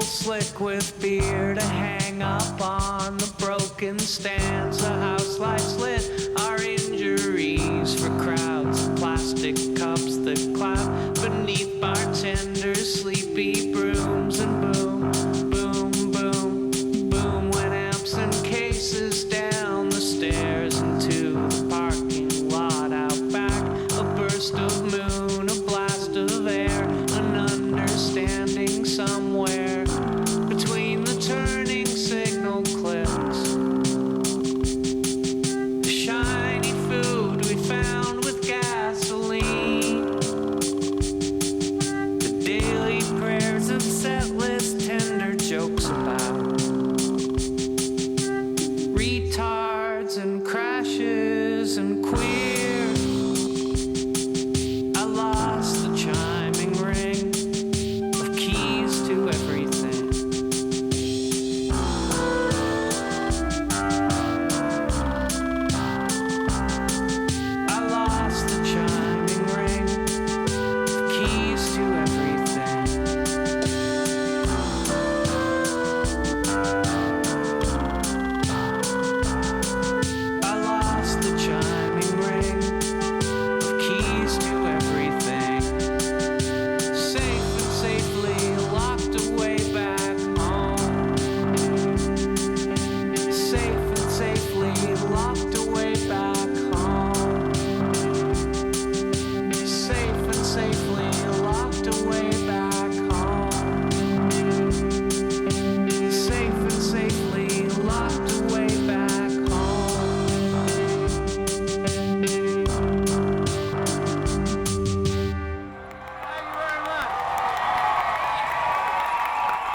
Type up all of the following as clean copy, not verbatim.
Slick with beer to hang up on the broken stands. The house lights lit our injuries for crowds of plastic cups that clap beneath bartenders' sleepy brooms. And boom, boom, boom, boom went amps and cases down the stairs into the parking lot out back. A burst of moon, a blast of air, an understanding somewhere between the turning signal clips. The shiny food we found with gasoline. The daily prayers of set list, tender jokes about retards and crashes and queers. I lost the chiming ring of keys to everything.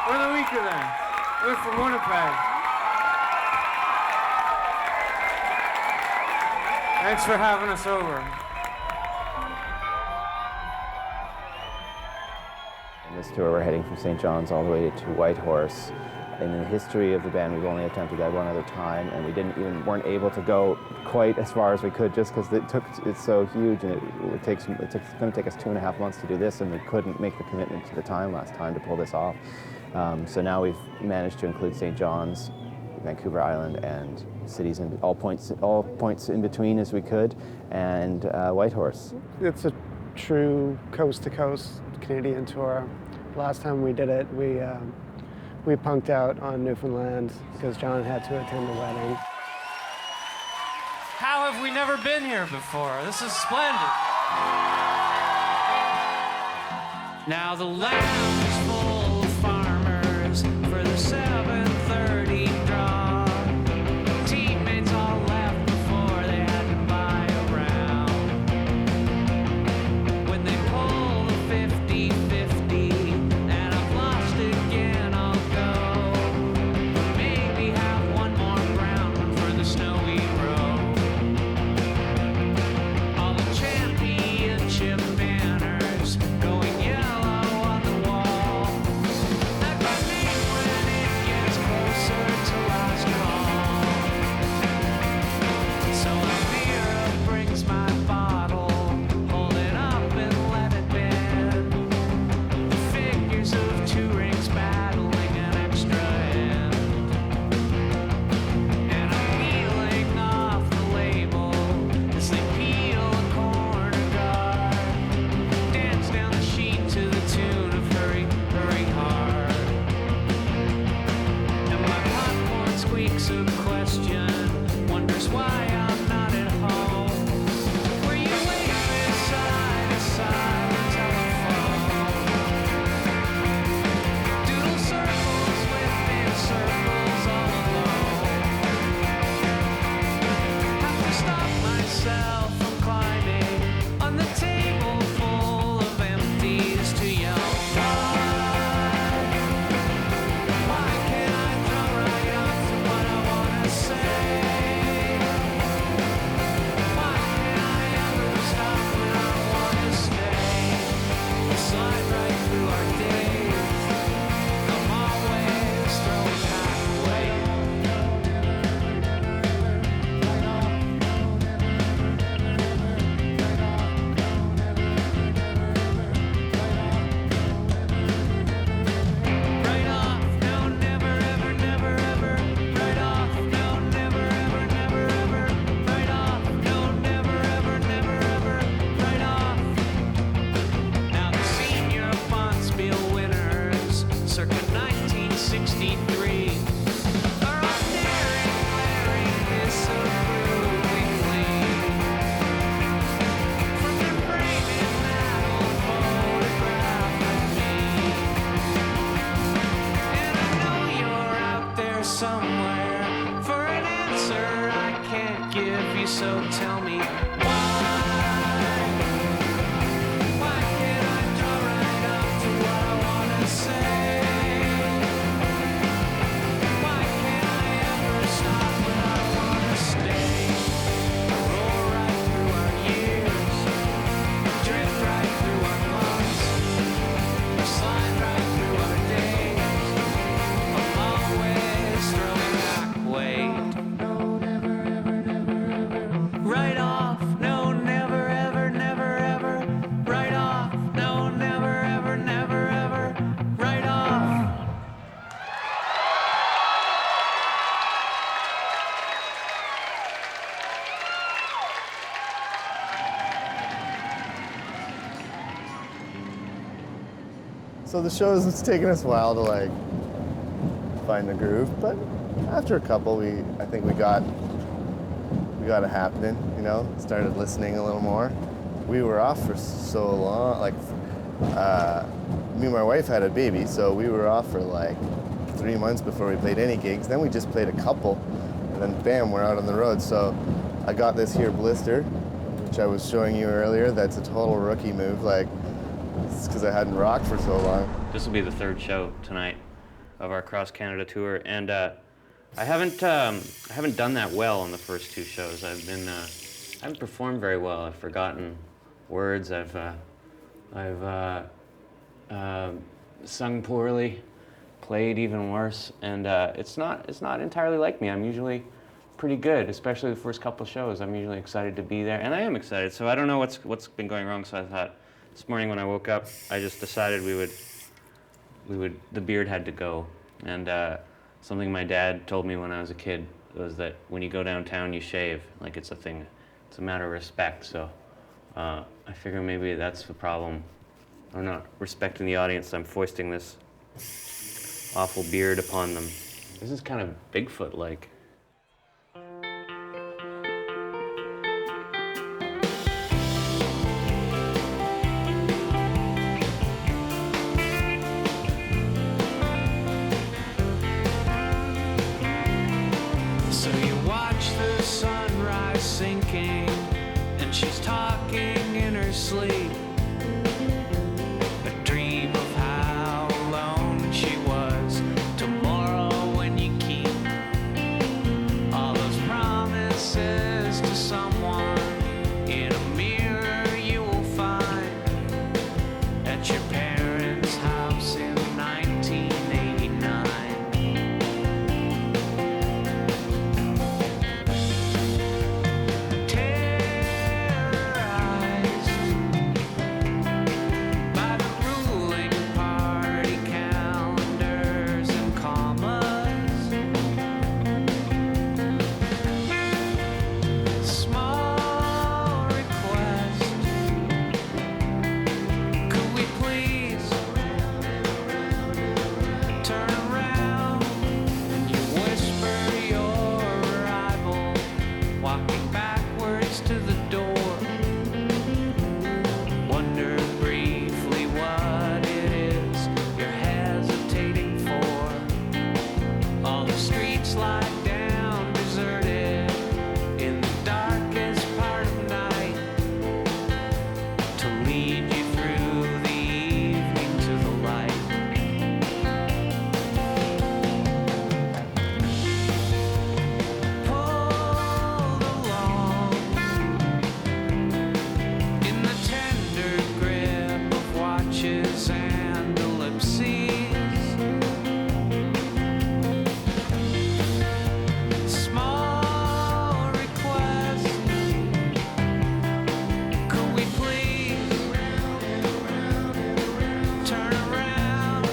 We're the Weakerthans. We're from Winnipeg. Thanks for having us over. In this tour, we're heading from St. John's all the way to Whitehorse. In the history of the band, we've only attempted that one other time, and we weren't able to go quite as far as we could just because it's so huge, and it's going to take us 2.5 months to do this, and we couldn't make the commitment to the time last time to pull this off. So now we've managed to include St. John's, Vancouver Island, and cities in all points in between as we could, and Whitehorse. It's a true coast-to-coast Canadian tour. Last time we did it, we punked out on Newfoundland because John had to attend a wedding. How have we never been here before? This is splendid. Now the land is full of farmers for the 7:30 draw. Teammates all left before they had to buy a round. When they pull the 50-50 and I've lost again, I'll go. Maybe have one more brown one for the snowy road. All the championship banners going yellow on the wall. So the shows, it's taken us a while to like find the groove, but after a couple, I think we got it happening, you know, started listening a little more. We were off for so long, like, me and my wife had a baby, so we were off for like 3 months before we played any gigs. Then we just played a couple, and then bam, we're out on the road. So I got this here blister, which I was showing you earlier. That's a total rookie move, like, it's because I hadn't rocked for so long. This will be the third show tonight of our cross Canada tour, and I haven't done that well on the first 2 shows. I haven't performed very well. I've forgotten words. I've sung poorly, played even worse, and it's not entirely like me. I'm usually pretty good, especially the first couple shows. I'm usually excited to be there, and I am excited. So I don't know what's been going wrong. So I thought this morning when I woke up, I just decided the beard had to go, and something my dad told me when I was a kid was that when you go downtown, you shave. Like, it's a thing. It's a matter of respect. So I figure maybe that's the problem. I'm not respecting the audience. I'm foisting this awful beard upon them. This is kind of Bigfoot-like. So you watch the sunrise sinking, and she's talking in her sleep. A dream of how alone she was tomorrow when you keep all those promises to someone in a mirror you will find at your parents' house in 1989. By the ruling party calendars and commas, small request, could we please turn around? And you whisper your arrival, walking backwards to the door. Wonder briefly what it is you're hesitating for. All the streets lie down deserted in the darkest part of night to lead you through the evening to the light. Pulled along in the tender grip of watches and ellipses, small request, could we please turn around, turn around.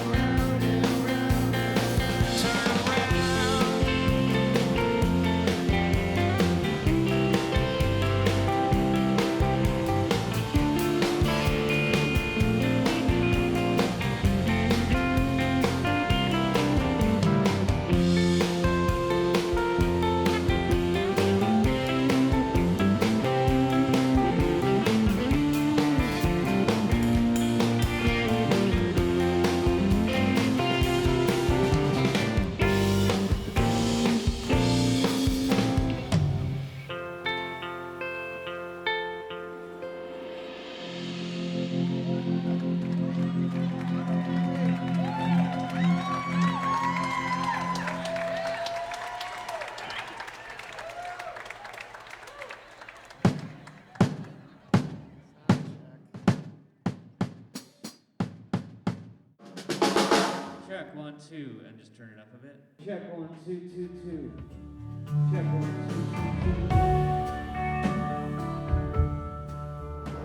Check 1, 2, and just turn it up a bit. Check 1, 2, 2, 2. Check 1,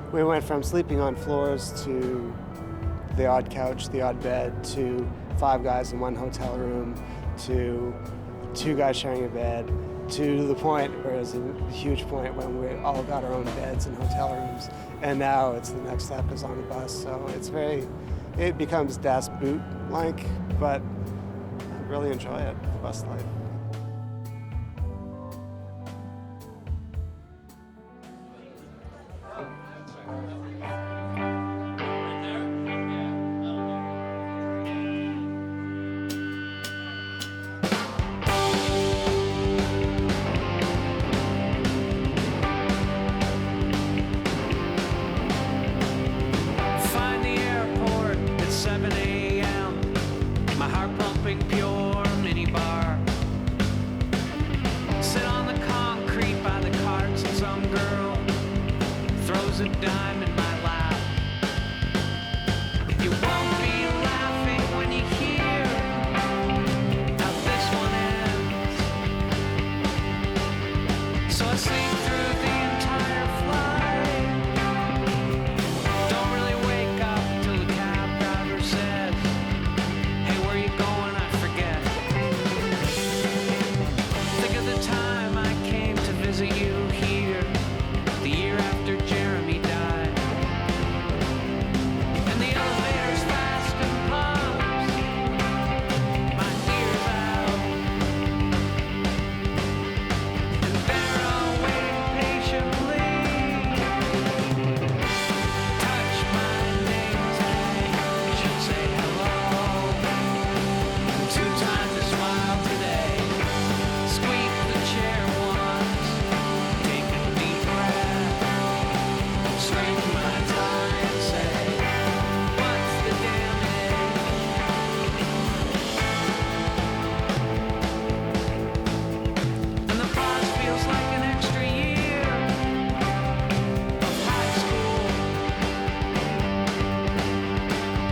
2, 2. We went from sleeping on floors to the odd couch, the odd bed, to 5 guys in one hotel room, to 2 guys sharing a bed, to the point where it was a huge point when we all got our own beds in hotel rooms. and now it's the next step is on the bus. So it becomes Das Boot-like, but I really enjoy it, the bus life. Find the airport at 7 a.m. My heart pumping pure minibar. Sit on the concrete by the carts and some girl throws a dime in my lap. You won't be laughing when you hear how this one ends. So I sleep through the entire flight. Don't really wake up till the cab driver says, "Hey, where you going?" I forget. Think of the time I came to visit you here, the year after Jeremy died. And the elevator's fast and pumps my tears out. And Vera waiting patiently. Touch my name tag, should say hello. 2 times as wild today. Squeak the chair once, take a deep breath. Scrape my tie and say, what's the damage? And the pause feels like an extra year of high school.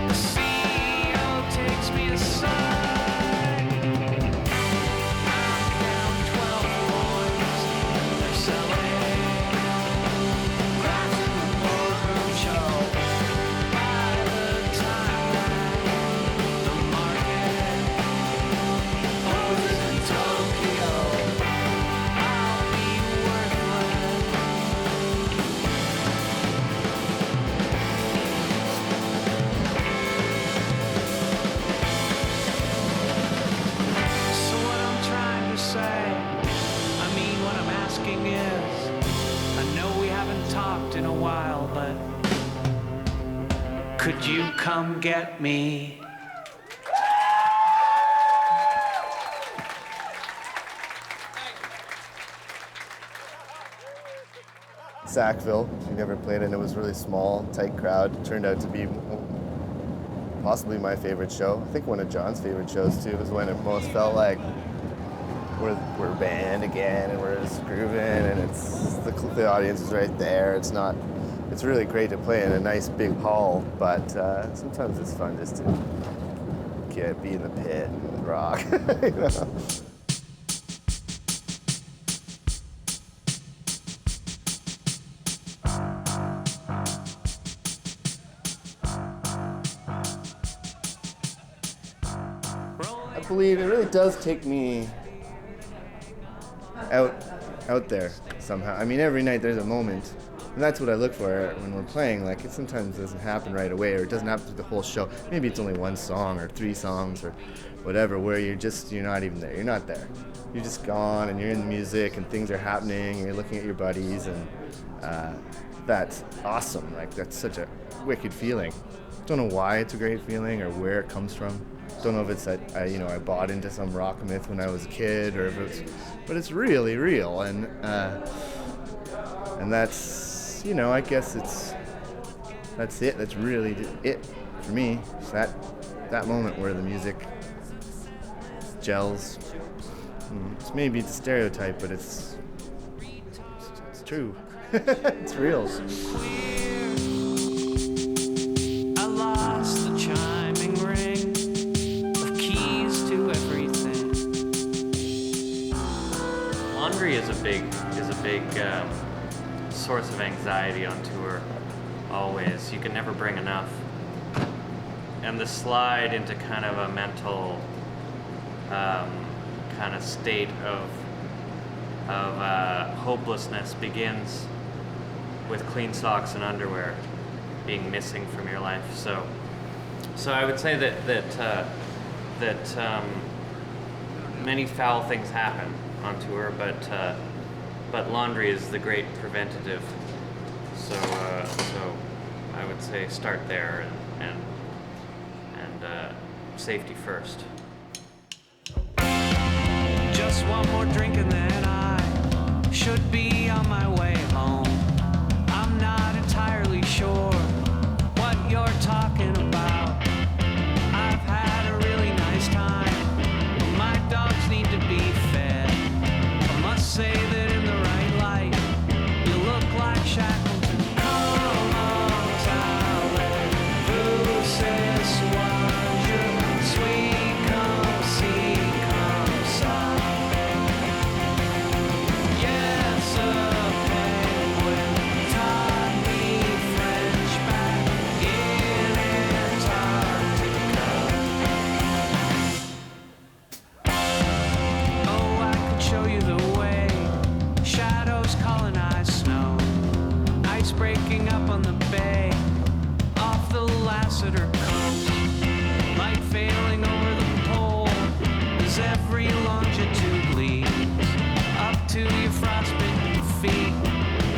The CEO takes me aside. I'm down 12 points. They're selling grass in the boardroom show. By the time that the market opens in Tokyo, I'll be worthless. So what I'm trying to say, I mean what I'm asking is, I know we haven't talked in a while, but could you come get me? Sackville, we never played it, and it was really small, tight crowd. It turned out to be possibly my favorite show. I think one of John's favorite shows too. Was when it most felt like we're a band again, and we're just grooving, and it's the audience is right there. It's really great to play in a nice big hall, but sometimes it's fun just to be in the pit and rock. You know? I believe it really does take me out there somehow. I mean, every night there's a moment, and that's what I look for when we're playing. Like, it sometimes doesn't happen right away, or it doesn't happen through the whole show. Maybe it's only one song or 3 songs or whatever, where you're not even there. You're not there. You're just gone, and you're in the music, and things are happening, and you're looking at your buddies, and that's awesome. Like, that's such a wicked feeling. Don't know why it's a great feeling or where it comes from. Don't know if it's that I bought into some rock myth when I was a kid, or if it's, but it's really real, and that's, I guess that's it. That's really it for me. It's that moment where the music gels. It's maybe it's a stereotype, but it's true. It's real. I lost the chiming ring of keys to everything. Laundry is a big source of anxiety on tour. Always, you can never bring enough. And the slide into kind of a mental kind of state of hopelessness begins with clean socks and underwear being missing from your life. So I would say that many foul things happen on tour, but laundry is the great preventative. So I would say start there and safety first. Just one more drink and then I should be on my way home. I'm not entirely sure what you're talking about. I've had a really nice time. My dogs need to be fed. I must say that in the right light, you look like Shackleton. Come on, Tyler, who says was your sweet come see, come sigh? Yes, a penguin taught me French back in Antarctica. Oh, I could show you the way. Shadows colonize snow. Ice breaking up on the bay. Off the Lassiter coast. Light failing over the pole. As every longitude leads up to your frostbitten feet.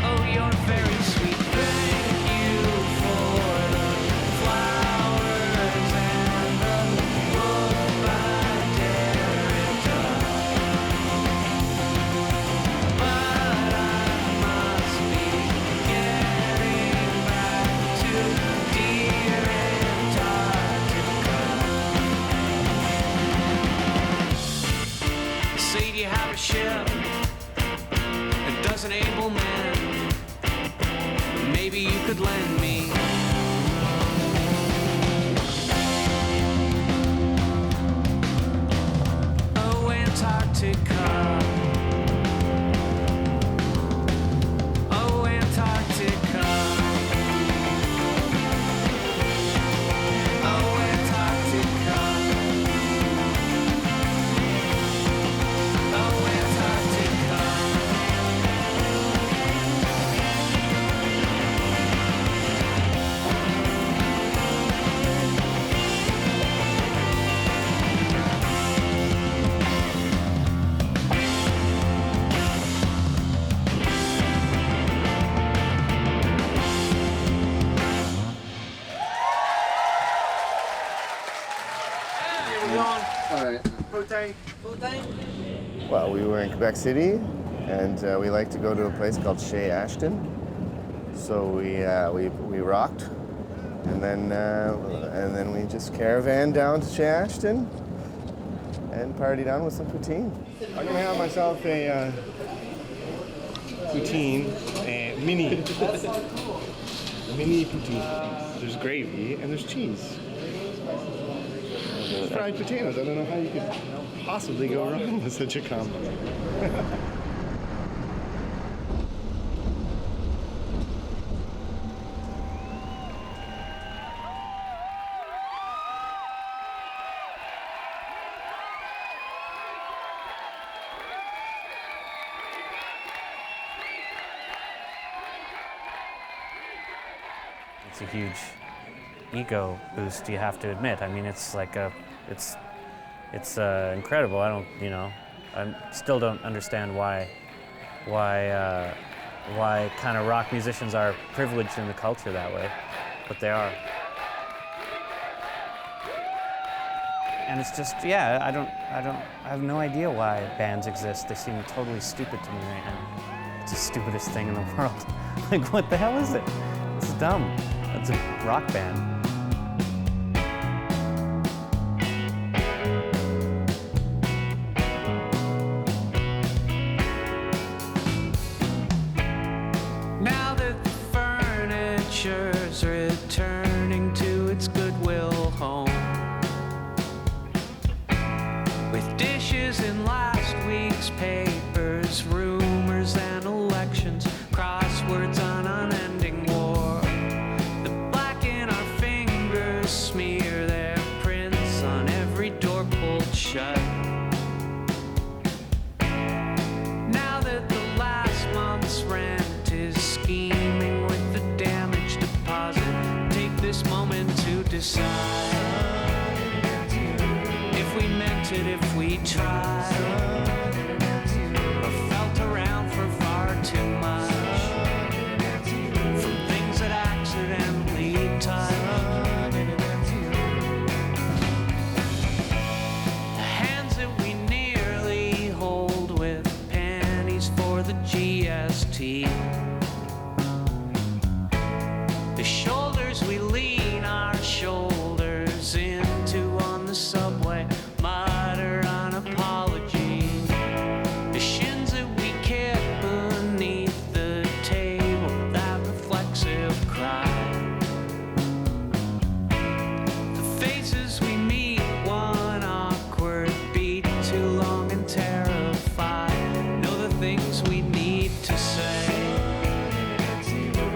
Oh, you're very sweet. Thank you for the flowers and the book by Derrida. But I must be getting back to dear Antarctica. Say, do you have a ship that doesn't able men? Maybe you could lend me. Oh, Antarctica. Oh, Antarctica. Oh, Antarctica. Oh, Antarctica. Well, we were in Quebec City, and we like to go to a place called Chez Ashton. So we rocked, and then we just caravan down to Chez Ashton and partied on with some poutine. I'm gonna have myself a poutine, a mini poutine. There's gravy and there's cheese. Fried potatoes. I don't know how you could possibly go wrong with such a combo. It's a huge ego boost, you have to admit. I mean, it's like it's incredible. I still don't understand why kind of rock musicians are privileged in the culture that way, but they are. And it's just, yeah, I have no idea why bands exist. They seem totally stupid to me right now. It's the stupidest thing in the world. Like, what the hell is it? It's dumb. It's a rock band. Now that the furniture's returning to its goodwill home, with dishes in last week's papers, rumors and elections, crosswords on unending war, the black in our fingers. moment to decide if we meant it, if we tried, or felt around for far too much from things that accidentally touch. The hands that we nearly hold with pennies for the GST. The shoulders we lean our shoulders into on the subway, mutter an apology. The shins that we kick beneath the table, that reflexive cry. The faces we meet, one awkward beat, too long and terrified. Know the things we need to say,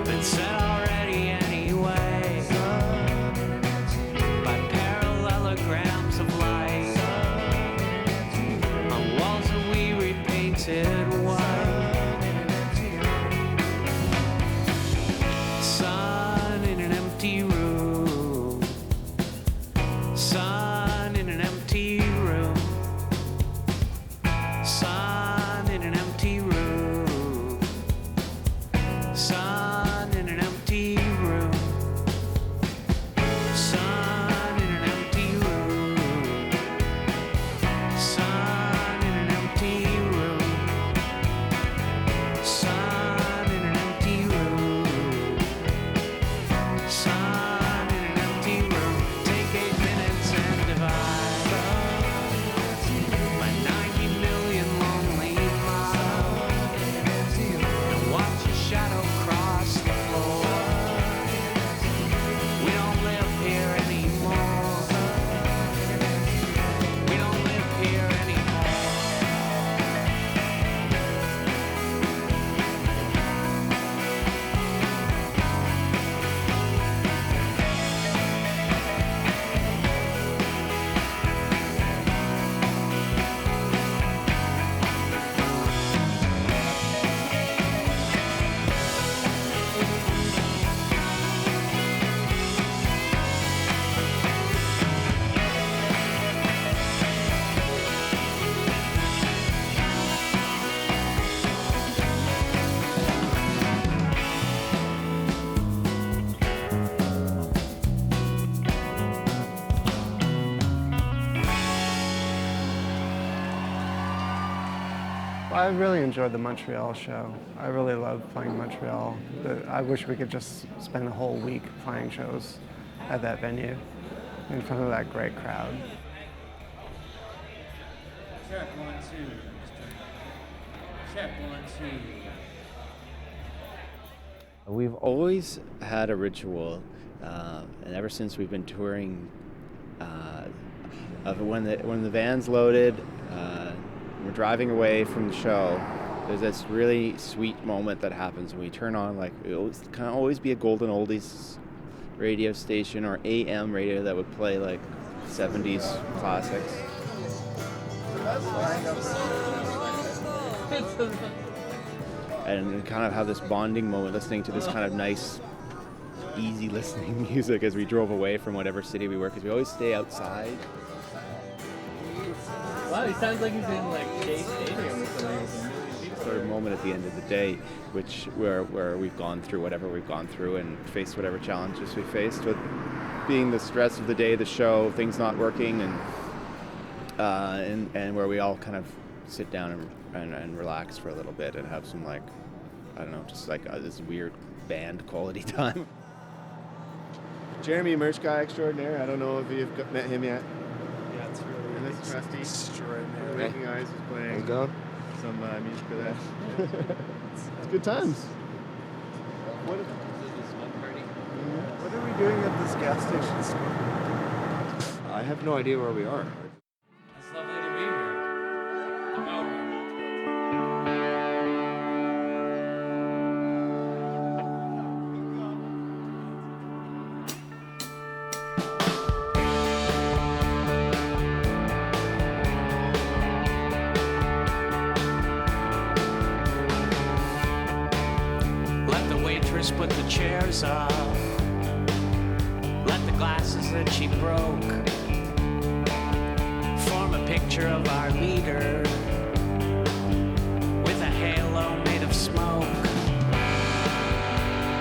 been said already anyway, by parallelograms of light on walls that we repainted white. Sun in an empty room, sun in an empty room, sun in an empty room, sun in an empty room, sun in an empty room, sun in an empty room, sun in an empty room, sun in an empty room. Take 8 minutes and divide by 90 million lonely miles, and watch your shadow cross the floor. We don't live here anymore. We don't live here anymore. I really enjoyed the Montreal show. I really love playing Montreal. I wish we could just spend a whole week playing shows at that venue in front of that great crowd. Check 1, 2. Check 1, 2. We've always had a ritual, and ever since we've been touring, of when the van's loaded, we're driving away from the show, there's this really sweet moment that happens when we turn on, like, it can always be a golden oldies radio station or AM radio that would play like 70s classics. And kind of have this bonding moment listening to this kind of nice, easy listening music as we drove away from whatever city we were, because we always stay outside. Wow, he sounds like he's in like Shea Stadium or something. Sort of moment at the end of the day, where we've gone through whatever we've gone through and faced whatever challenges we faced, with being the stress of the day, the show, things not working, and where we all kind of sit down and relax for a little bit and have some, like, I don't know, just like this weird band quality time. Jeremy, merch guy extraordinaire. I don't know if you've met him yet. Yeah, it's really And this is Trusty. extraordinary. Making Eyes is playing. How's it going? Some music for that. It's good times. What are we doing at this gas station? I have no idea where we are. It's lovely to be here. Let the waitress put the chairs up. Let glasses that she broke form a picture of our leader with a halo made of smoke.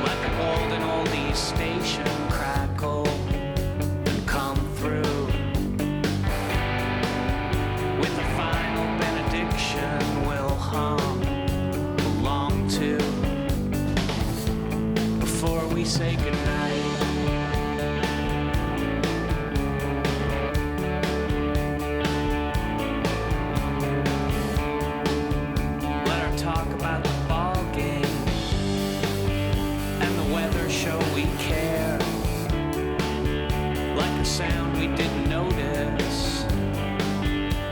Let the golden oldies station crackle and come through with a final benediction we'll hum along to before we say goodnight. Let her talk about the ball game and the weather show we care, like a sound we didn't notice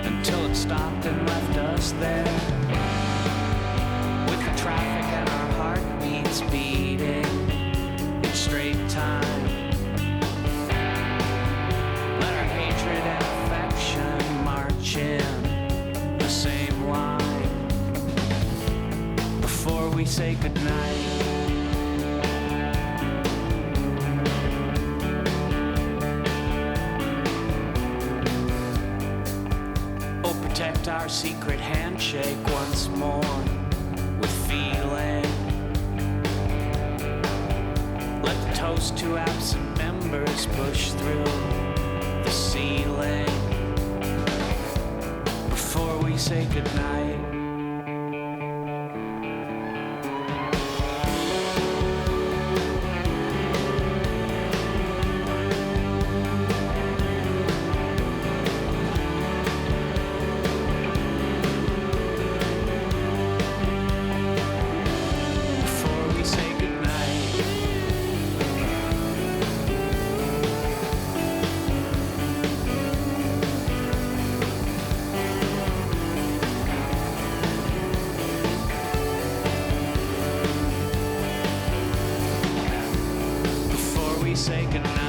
until it stopped and left us there with the traffic and our heartbeats beating in straight time. Let our hatred and affection march in the same line before we say goodnight. Oh, protect our secret handshake once more with feeling. Let the toast to absent members push through the ceiling before we say goodnight. Before we say goodnight. Before we say goodnight.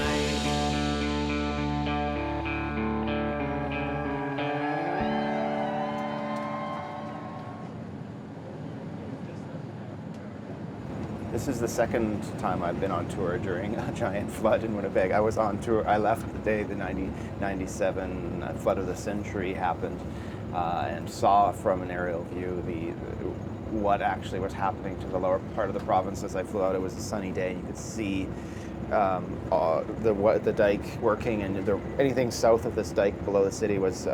This is the second time I've been on tour during a giant flood in Winnipeg. I was on tour, I left the day the 97 flood of the century happened and saw from an aerial view what actually was happening to the lower part of the province as I flew out. It was a sunny day and you could see the dike working, and anything south of this dike below the city was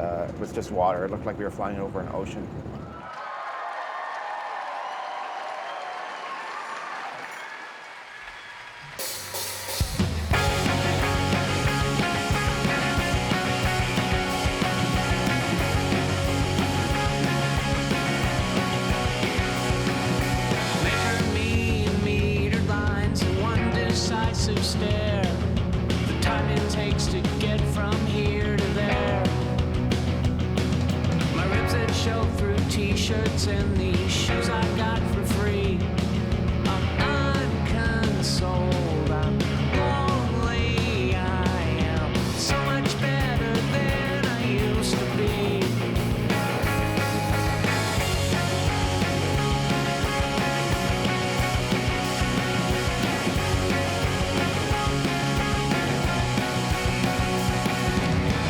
just water. It looked like we were flying over an ocean. Measure me in metered lines in one decisive stare. The time it takes to get from here to there. My ribs that show through t-shirts and these shoes I got for free. I'm unconsoled, I'm lonely, I am so much better than I used to be.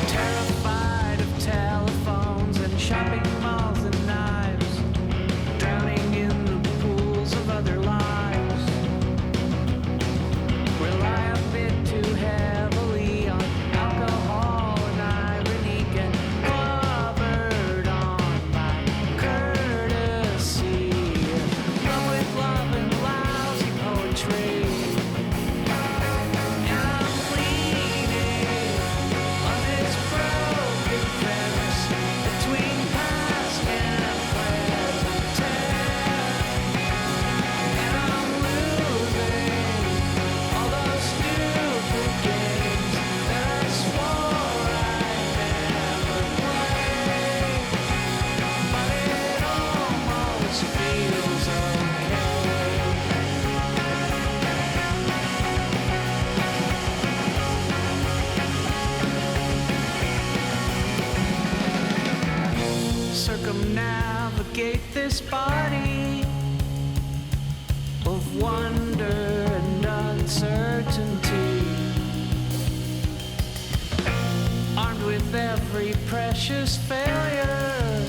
Terrified of telephones and shopping malls and knives, drowning in the pools of other lives. Rely a bit too heavily on alcohol and irony, get covered on by courtesy. Love with love and lousy poetry. And I'm bleeding on this broken fence between past and present tense. And I'm losing all those stupid games that I swore I'd never play. But it almost feels okay. Circumnavigate this body of wonder and uncertainty. precious failure,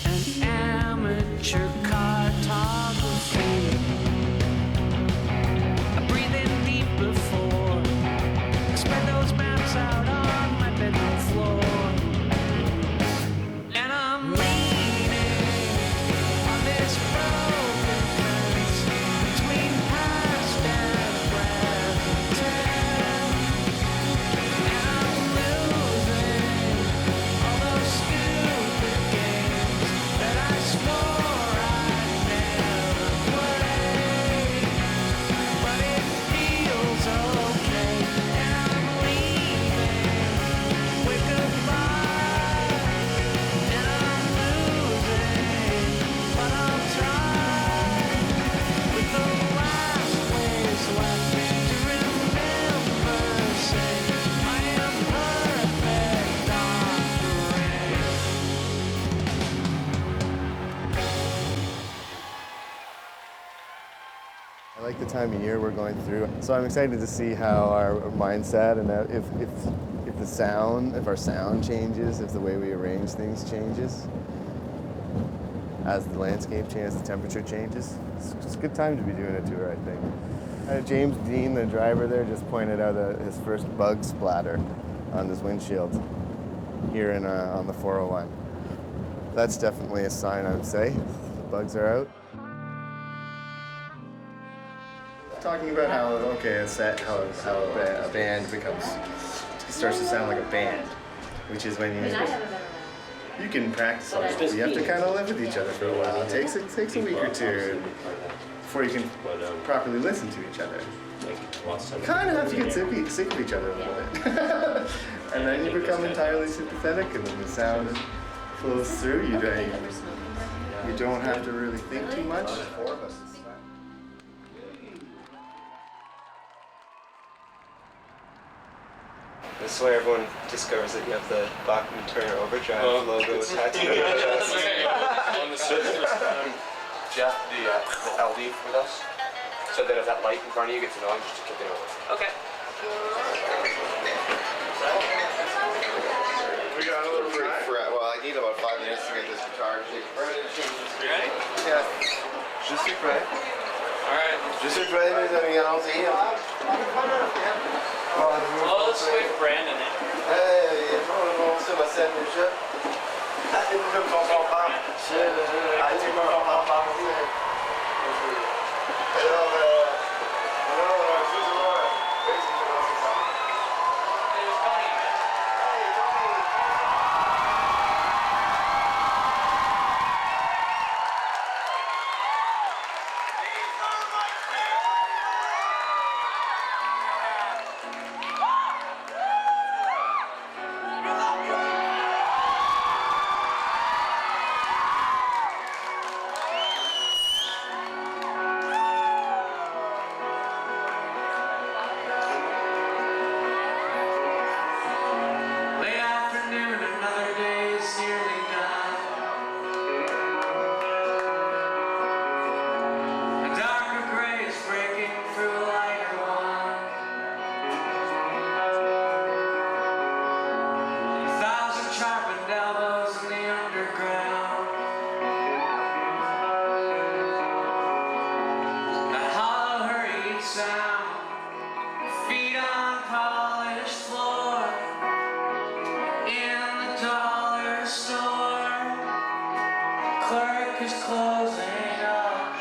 an amateur cartography. I breathe in deep before I spread those maps out on my bedroom floor. And I'm leaning on this broken fence between past and present. And I'm losing all those stupid games that I swore I'd never play. But it feels okay, and I'm leaving with goodbye. And I'm losing, but I'll try with the last ways left to remember. Say I am perfect offering. I like the time of year we're going through, so I'm excited to see how our mindset and if the sound, if our sound changes, if the way we arrange things changes, as the landscape changes, the temperature changes. It's a good time to be doing a tour, I think. James Dean, the driver there, just pointed out his first bug splatter on his windshield here on the 401. That's definitely a sign, I would say. The bugs are out. Talking about how a band starts to sound like a band, which is when you can practice all this, but you have to kind of live with each other for a while. It takes a week or two before you can properly listen to each other. You kind of have to get sick of each other a little bit, and then you become entirely sympathetic, and then the sound flows through. You don't have to really think too much. This is where everyone discovers that you have the Bachman Turner Overdrive logo tattooed on your chest. On the surface, Jeff, the LD with us, so that if that light in front of you gets annoying, just kick it over. Okay. We got a little break for, well, I need about 5 minutes to get this guitar. You ready? Yeah. Je suis prêt. Alright. Je suis prêt, mes amis, allons-y. Well, let's wait for Brandon in. Hey, sur ma scène déjà. Tu me comprends pas. Tu me comprends pas. Alors, excusez-moi. Late afternoon, another day is nearly done. A darker gray is breaking through a lighter one. A thousand sharpened elbows in the underground. A hollow, hurried sound. Feet on polished floor. In the dollar store, clerk is closing up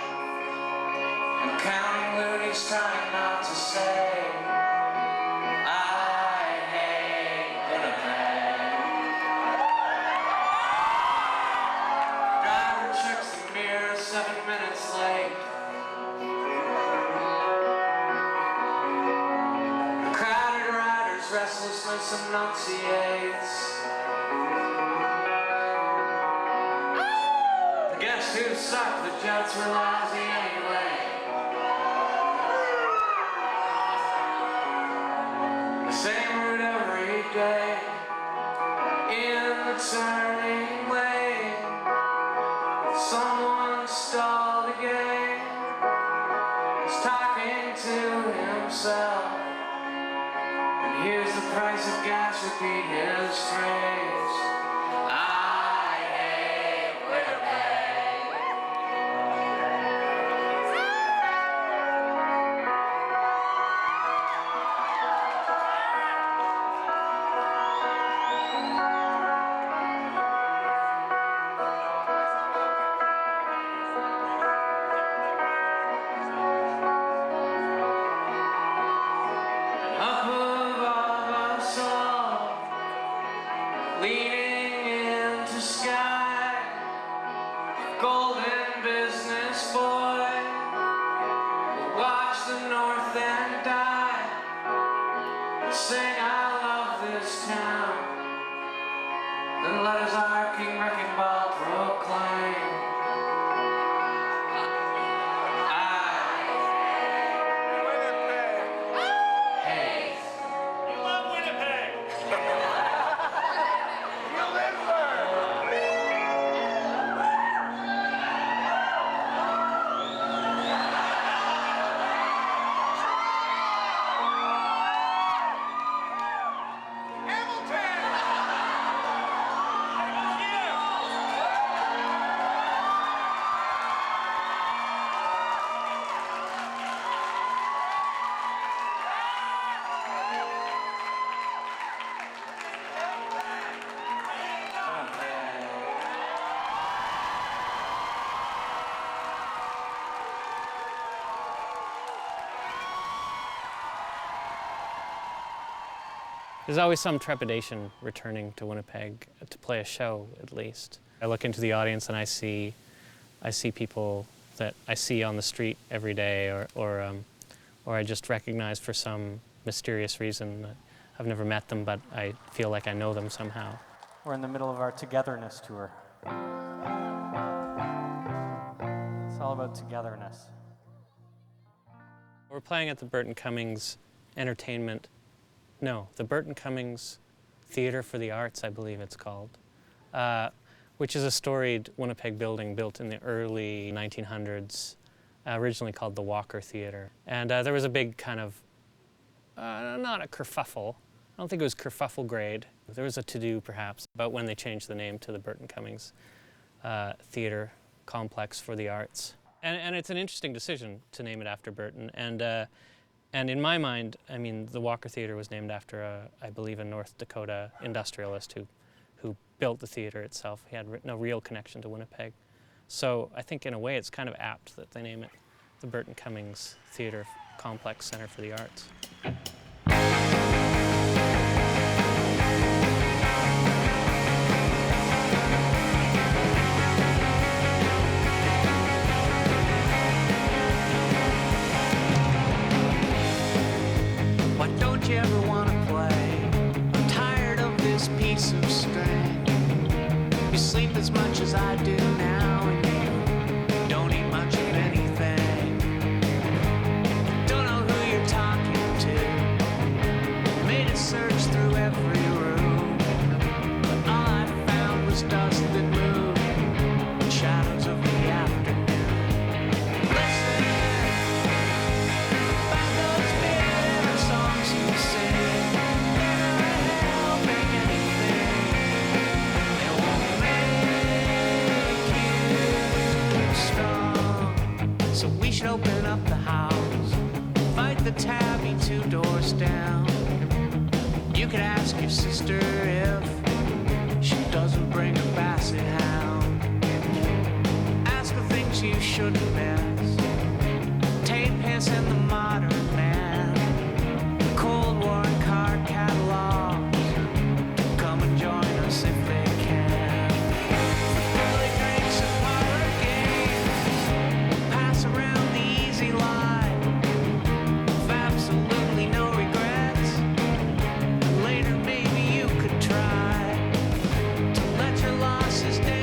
and counting loonies, trying not to say, I hate Winnipeg. Driver checks the mirror 7 minutes late. The crowded rider's restlessness enunciates. The guess who sucked, the Jets were lousy anyway. The same route every day. In the turning lane, someone stalled again. He's talking to himself. And Here's the price of gas, repeat his phrase. I hate Winnipeg. Up above us all, leaning into sky, golden business boy, watch the north end die, sing I love this town, then let his arcing wrecking ball proclaim. There's always some trepidation returning to Winnipeg to play a show, at least. I look into the audience and I see people that I see on the street every day, or I just recognize for some mysterious reason. I've never met them, but I feel like I know them somehow. We're in the middle of our togetherness tour. It's all about togetherness. We're playing at the Burton Cummings the Burton Cummings Theatre for the Arts, I believe it's called, which is a storied Winnipeg building built in the early 1900s, originally called the Walker Theatre. And there was a big kind of, not a kerfuffle, I don't think it was kerfuffle grade. There was a to-do, perhaps, about when they changed the name to the Burton Cummings Theatre Complex for the Arts. And it's an interesting decision to name it after Burton. And in my mind, I mean, the Walker Theatre was named after, I believe, a North Dakota industrialist who built the theatre itself. He had no real connection to Winnipeg. So I think in a way it's kind of apt that they name it the Burton Cummings Theatre Complex Center for the Arts. Don't you ever want to play? I'm tired of this piece of string. You sleep as much as I do now, and you don't eat much of anything. Don't know who you're talking to. Made a search through every room, but all I found was dust that moved, and shadows of the afternoon. Listen, about those bitter songs you sing, they're not helping anything. They won't make you strong. So we should open up the house, fight the tabby 2 doors down. You could ask your sister if she doesn't bring a basset hound. Ask her things you shouldn't miss. Tape hiss and the modern man, the Cold War and card catalogs. Come and join us if they can. Early drinks and parlor games, pass around the easy line, with absolutely no regrets. Later maybe you could try to let your losses down.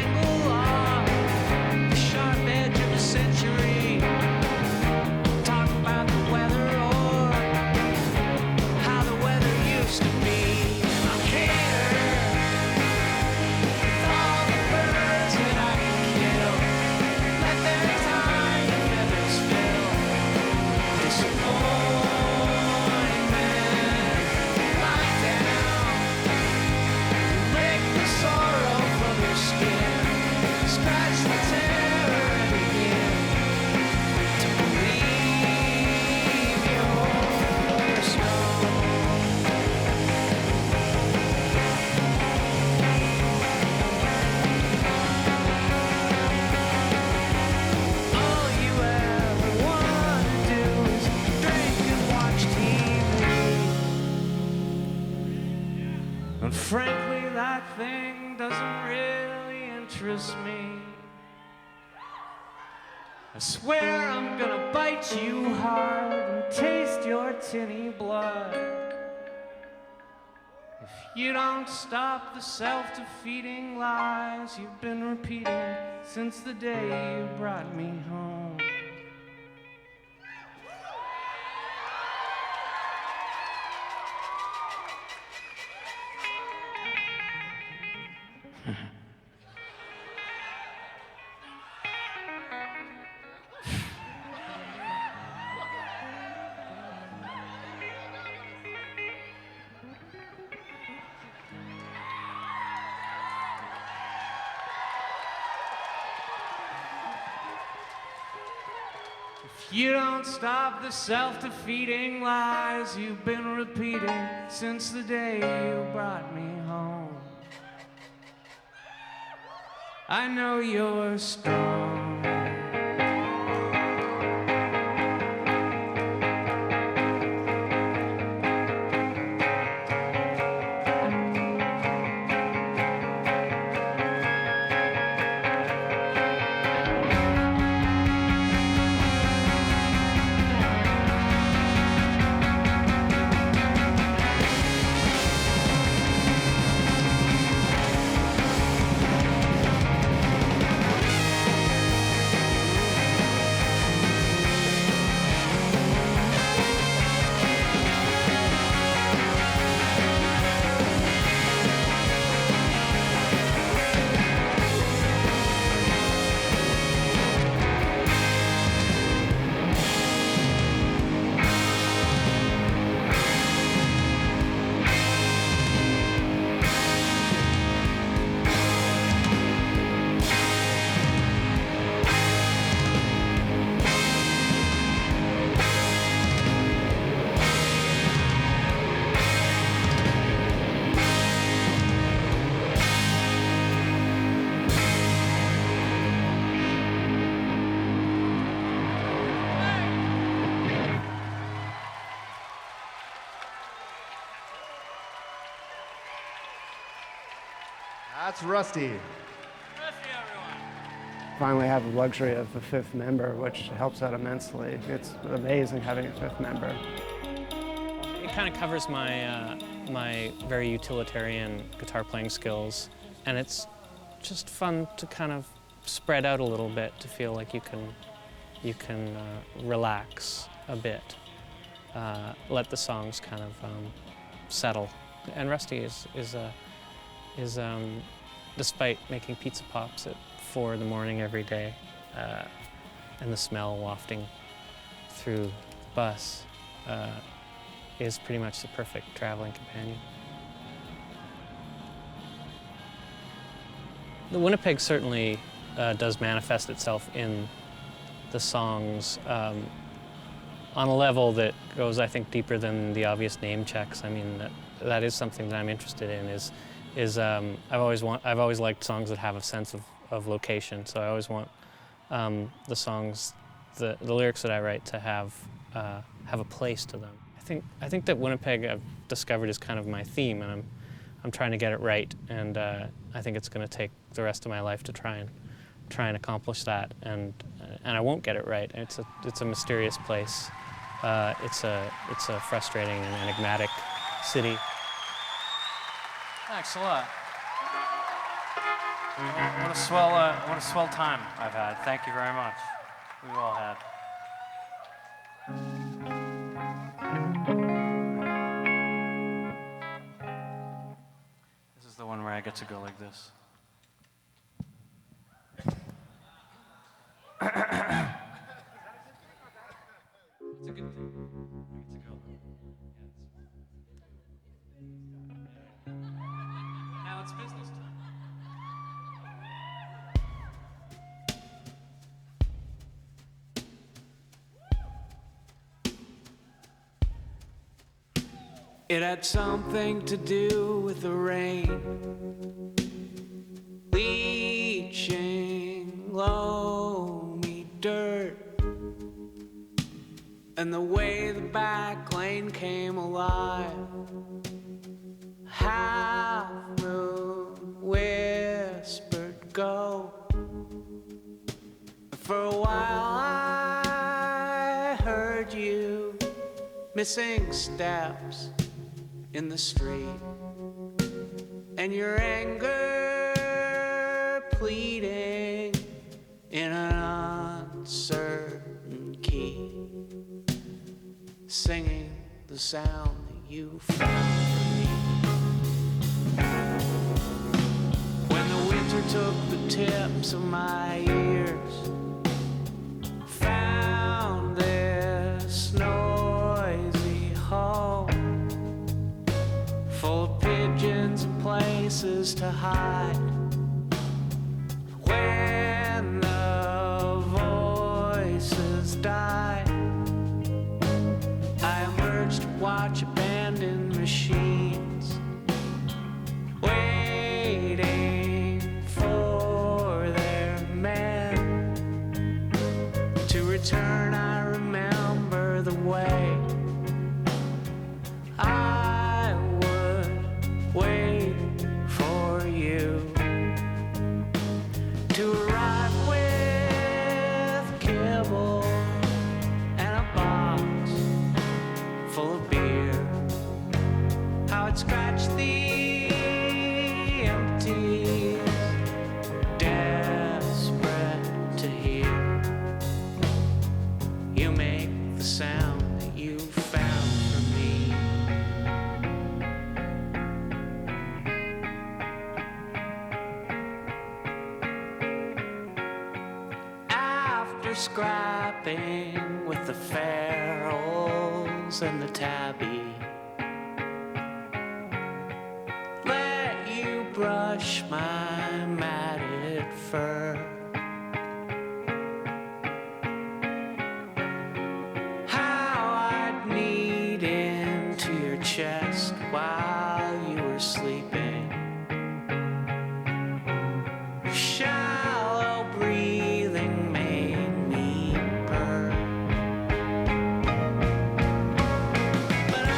And frankly, that thing doesn't really interest me. I swear I'm gonna bite you hard and taste your tinny blood if you don't stop the self-defeating lies you've been repeating since the day you brought me home. You don't stop the self-defeating lies you've been repeating since the day you brought me home. I know you're strong. That's Rusty. Finally have the luxury of the fifth member, which helps out immensely. It's amazing having a fifth member. It kind of covers my, my very utilitarian guitar playing skills, and it's just fun to kind of spread out a little bit, to feel like you can relax a bit, let the songs kind of settle. And Rusty is despite making pizza pops at 4 in the morning every day, and the smell wafting through the bus, is pretty much the perfect traveling companion. The Winnipeg certainly does manifest itself in the songs on a level that goes, I think, deeper than the obvious name checks. I mean, that is something that I'm interested in. I've always liked songs that have a sense of location. So I always want the songs, the lyrics that I write to have a place to them. I think that Winnipeg, I've discovered, is kind of my theme, and I'm trying to get it right. And I think it's going to take the rest of my life to try and accomplish that. And I won't get it right. It's a mysterious place. It's a frustrating and enigmatic city. Thanks a lot. What a swell time I've had. Thank you very much. We've all had. This is the one where I get to go like this. It's a good thing. I get to go. Now it's business time. It had something to do with the rain leaching loamy dirt, and the way the back lane came alive. How missing steps in the street, and your anger pleading in an uncertain key, singing the sound that you found for me. When the winter took the tips of my ears, found this noisy home full of pigeons and places to hide. When the voices died, I emerged to watch abandoned machines waiting for their men to return. I remember the way I would wait for you to arrive with kibble and a box full of beer. How it scratched the empties, desperate to hear you make the sound that you found for me. After scrapping with the ferals and the tabby, let you brush my matted fur. How I'd knead into your chest while you were sleeping. Shallow breathing made me purr. But I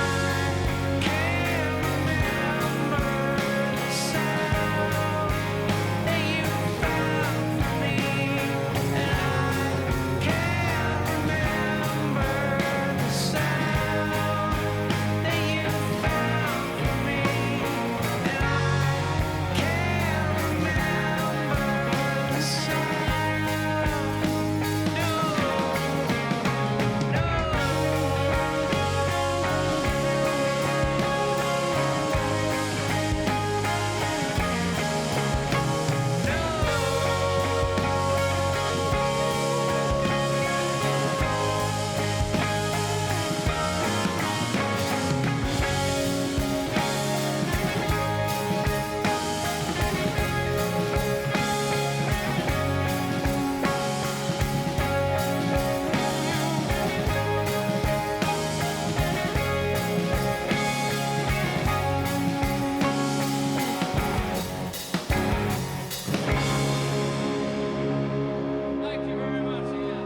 can't remember the sound that you found for me. And I can't remember the sound that you found for me. And I can't remember the sound. No, no. Thank you very much, Ian.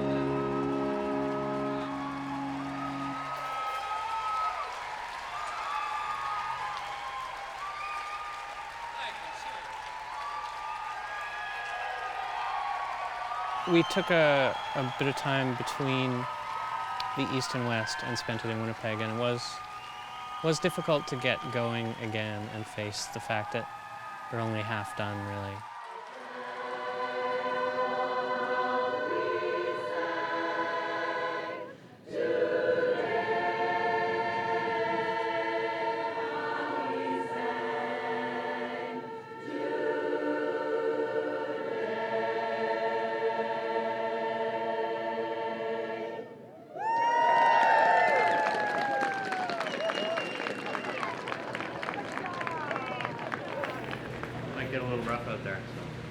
We took a bit of time between the East and West and spent it in Winnipeg, and it was difficult to get going again and face the fact that we're only half done, really. Might get a little rough out there.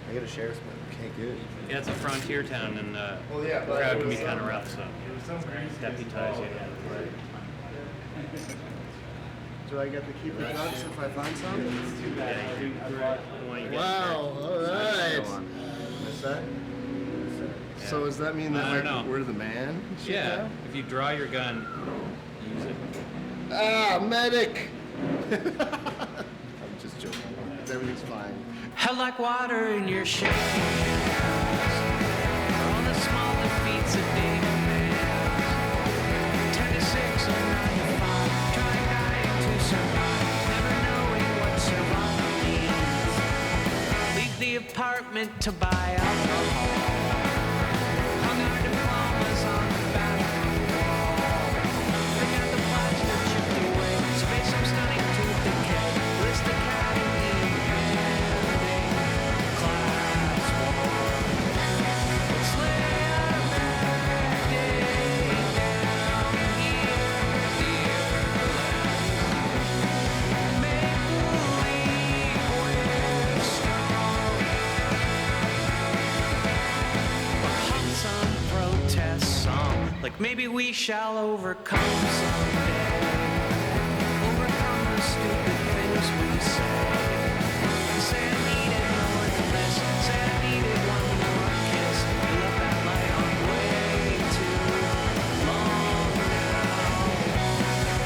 I got a sheriff's man. Okay, good. Yeah, it's a frontier town, and the yeah, but crowd it can be was, kind of rough, so deputize you. Do I get to keep the drugs if I find some? Wow, all right. What's that? So does that mean that I don't know. we're the man? Yeah, if you draw your gun, use it. Ah, medic! I'm just joking. Everything's fine. Held like water in your shaking hands. All the small defeats of dating man. 10 to 6 on 9 to 5. apartment to buy alcohol. Hung our diplomas on the back wall. Forgot the plastic chipped away. Space I'm stunning to decay. List academy ending. Class war. Let's lay our day down here, dear land. Make believe we're strong. Hum some protest song, like maybe we shall overcome someday. Overcome the stupid things we say. Say I needed more than this. Say I needed one more kiss. You left that light on way too long now.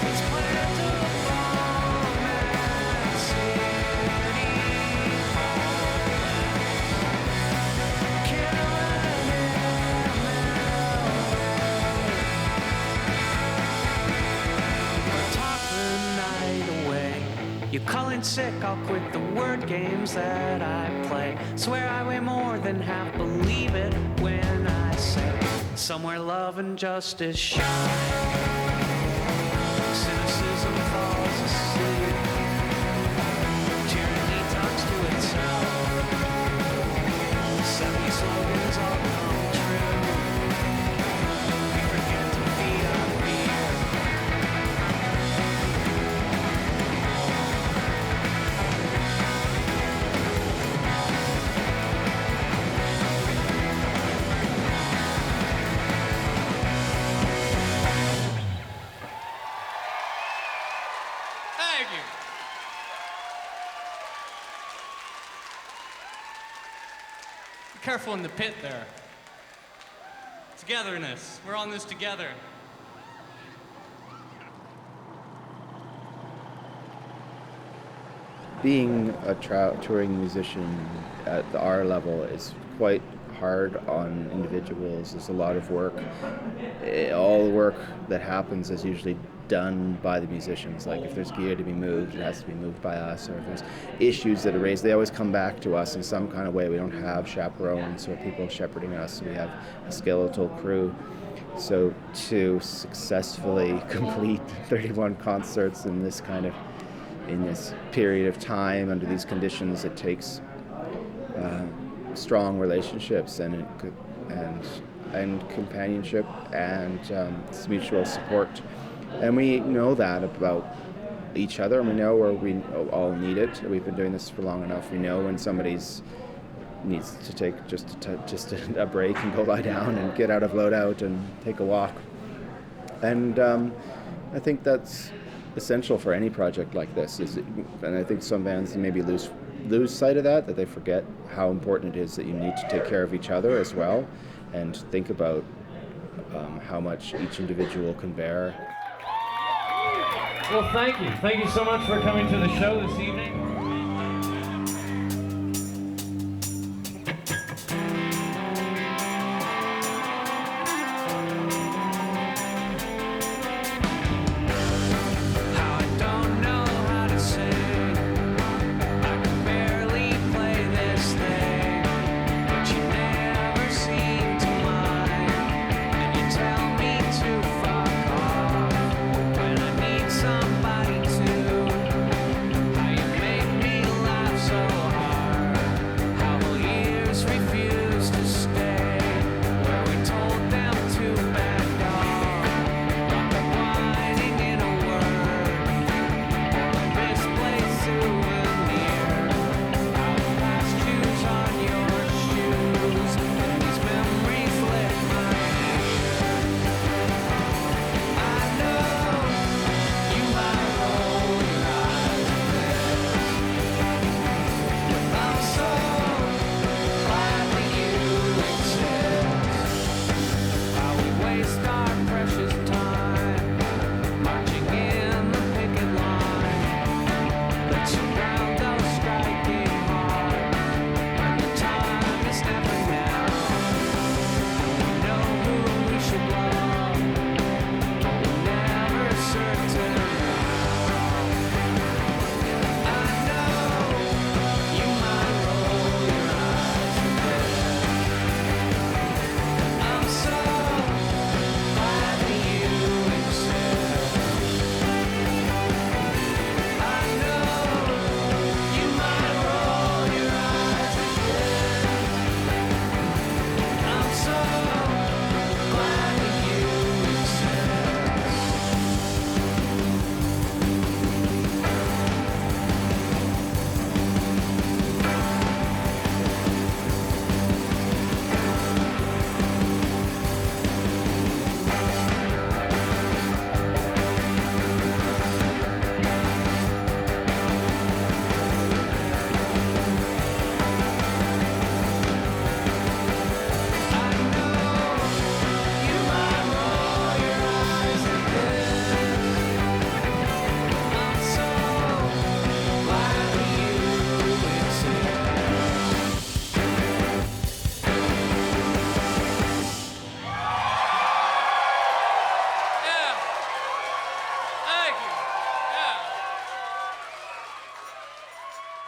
Let's plant a bomb at City Hall. Kill an MLA. Talk the night away. You call in sick, I'll quit the word games that I play. Swear I weigh more than half, believe it when I say somewhere love and justice shine. Cynicism falls asleep. Tyranny talks to itself. 70 slogans all come true. We forget to feed our fear. Thank you. Be careful in the pit there. Togetherness. We're on this together. Being a touring musician at our level is quite hard on individuals. There's a lot of work. All the work that happens is usually done by the musicians. Like if there's gear to be moved, it has to be moved by us, or if there's issues that are raised, they always come back to us in some kind of way. We don't have chaperones or people shepherding us. We have a skeletal crew. So to successfully complete 31 concerts in this period of time under these conditions, it takes strong relationships and companionship and mutual support. And we know that about each other, and we know where we all need it. We've been doing this for long enough. We know when somebody's needs to take just a break and go lie down and get out of loadout and take a walk. And I think that's essential for any project like this. And I think some bands maybe lose sight of that they forget how important it is that you need to take care of each other as well, and think about how much each individual can bear. Well, thank you. Thank you so much for coming to the show this evening. Somebody to how you make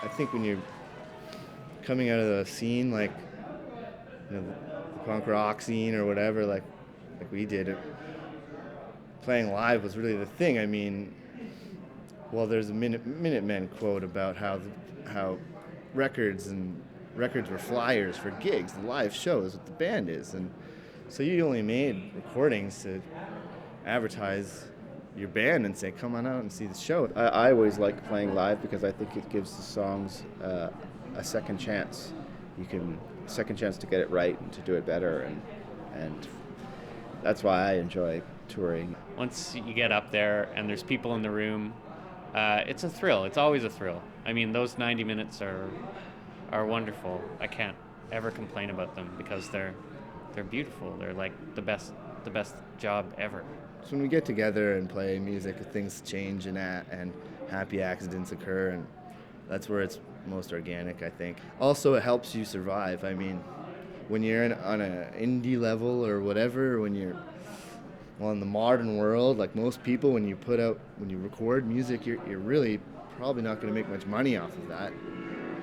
I think when you're coming out of the scene, like, you know, the punk rock scene or whatever, like we did, playing live was really the thing. I mean, well, there's a Minutemen quote about how records were flyers for gigs. The live show is what the band is, and so you only made recordings to advertise your band and say, come on out and see the show. I always like playing live because I think it gives the songs a second chance. Second chance to get it right and to do it better, and that's why I enjoy touring. Once you get up there and there's people in the room, it's a thrill. It's always a thrill. I mean, those 90 minutes are wonderful. I can't ever complain about them because they're beautiful. They're like the best job ever. So when we get together and play music, things change and happy accidents occur, and that's where it's most organic, I think. Also, it helps you survive. I mean, when you're on an indie level or whatever, when you're in the modern world, like most people, when you record music, you're really probably not going to make much money off of that.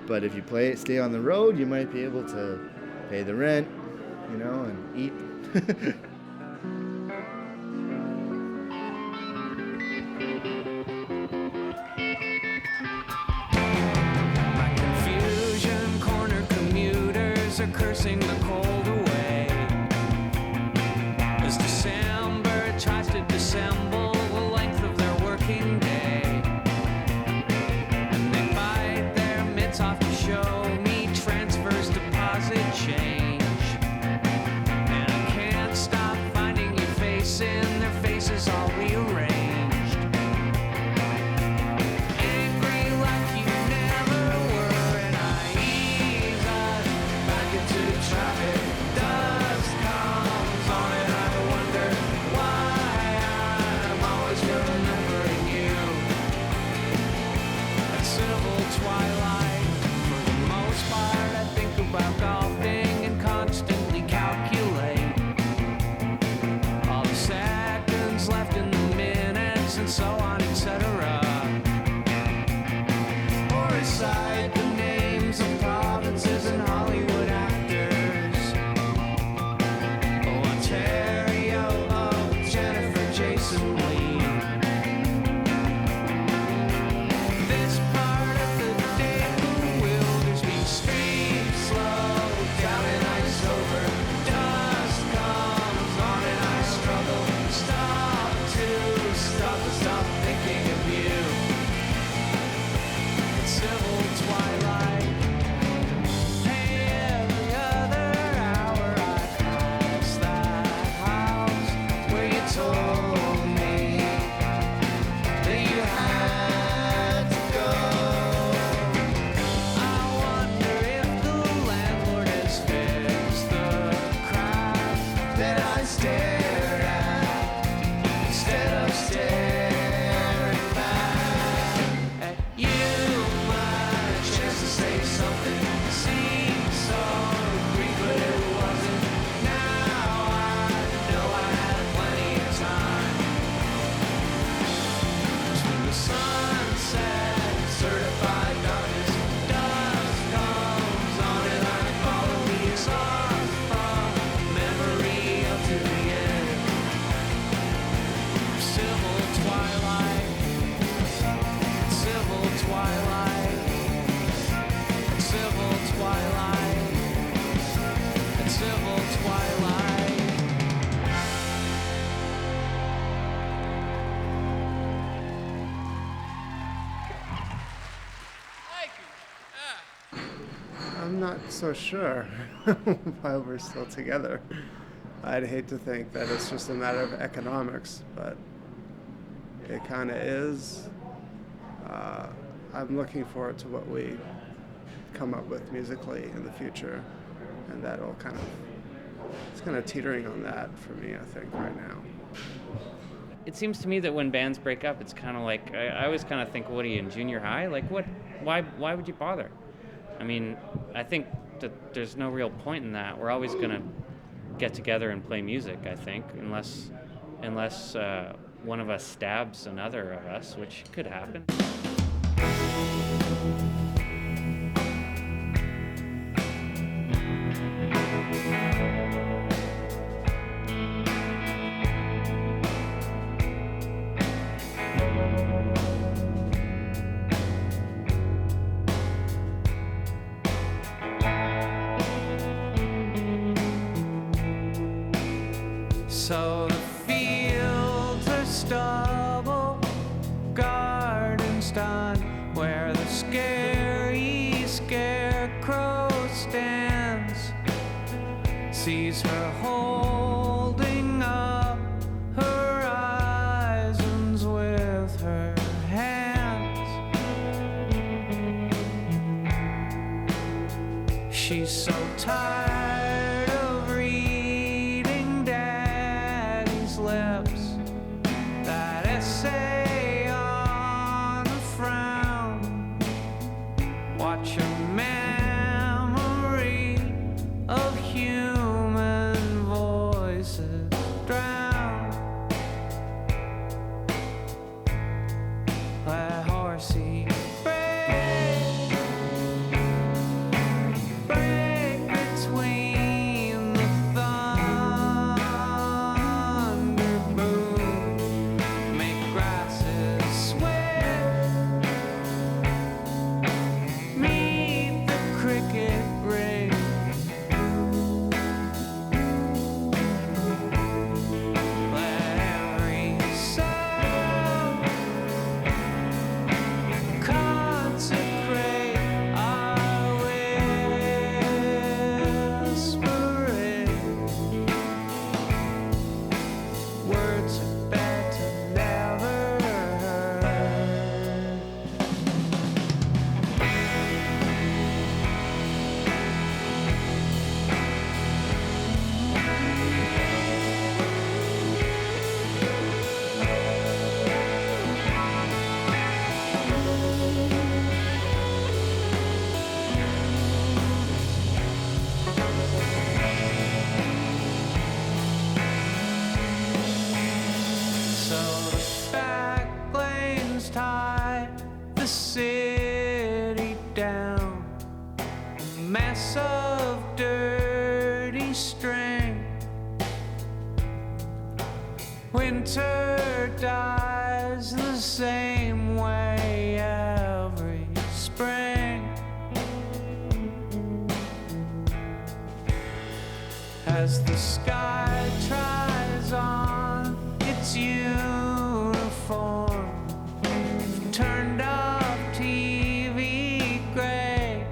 But if you stay on the road, you might be able to pay the rent, you know, and eat. Are cursing the cold away as December tries to dissemble the length of their working day, and they bite their mitts off to show me transfers, deposit change, and I can't stop finding your face in their faces all rearranged. About golfing and constantly calculate all the seconds left in the minutes and so on, etc. Or recite the names of provinces and Hollywood actors. Oh, Ontario, oh, Jennifer Jason Lee. This part of the day bewilders me. Streets slow down and ice over. Dust comes on and I struggle. Stop thinking of you. It's civil twilight. Hey, every other hour I pass that house where you told me that you had to go. I wonder if the landlord has fixed the crowd that I stared at instead of staring back at you. My chance to say something seemed so brief, but it wasn't. Now I know I had plenty of time. When the sun sets, certified darkness, dust comes on and I follow the exhaust from memory up to the end. Civil twilight, civil twilight, civil twilight, civil twilight. I'm not so sure why we're still together. I'd hate to think that it's just a matter of economics, but it kind of is. I'm looking forward to what we come up with musically in the future, and that'll it's kind of teetering on that for me, I think, right now. It seems to me that when bands break up, it's kind of like, I always kind of think, what are you, in junior high? Like, why would you bother? I mean, I think that there's no real point in that. We're always going to get together and play music, I think, unless one of us stabs another of us, which could happen. So the fields are stubble, gardens done, where the scary scarecrow stands, sees her holding up horizons with her hands. She's so tired of reading Daddy's lips, that essay on the frown. Watch a memory of human voices drown. Let horsey break between the thunder boom, make grasses sweat, meet the cricket ring. Let every sound consecrate our whispering. Words are better never heard. So the back lanes tie the city down, a mess of dirty string. Winter dies the same way every spring. As the sky tries on its uniform, turned off TV gray,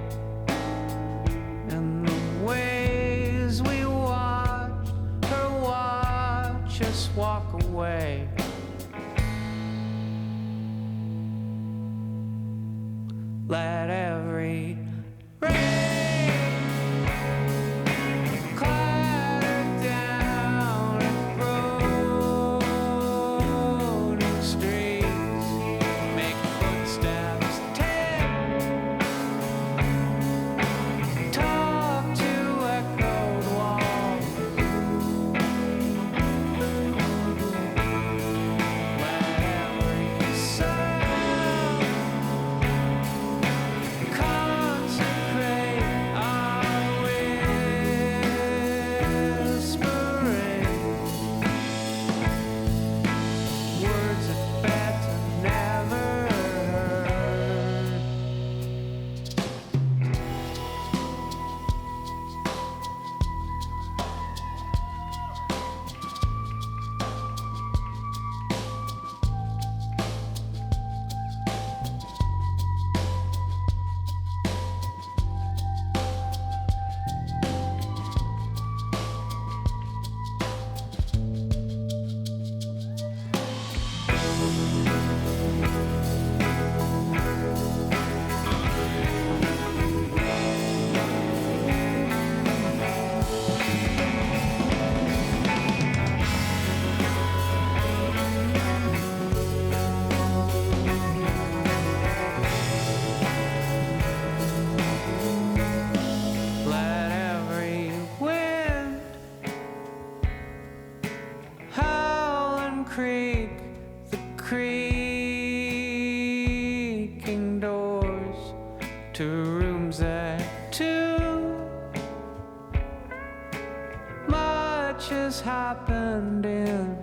and the ways we watched her watch us walk away. Let every rain clatter down eroding streets, make footsteps tend, talk to echoed walls. Let every sound consecrate our whispering. Words are better never heard. Let every wind howl and creak, the creaking doors to rooms that too much has happened in.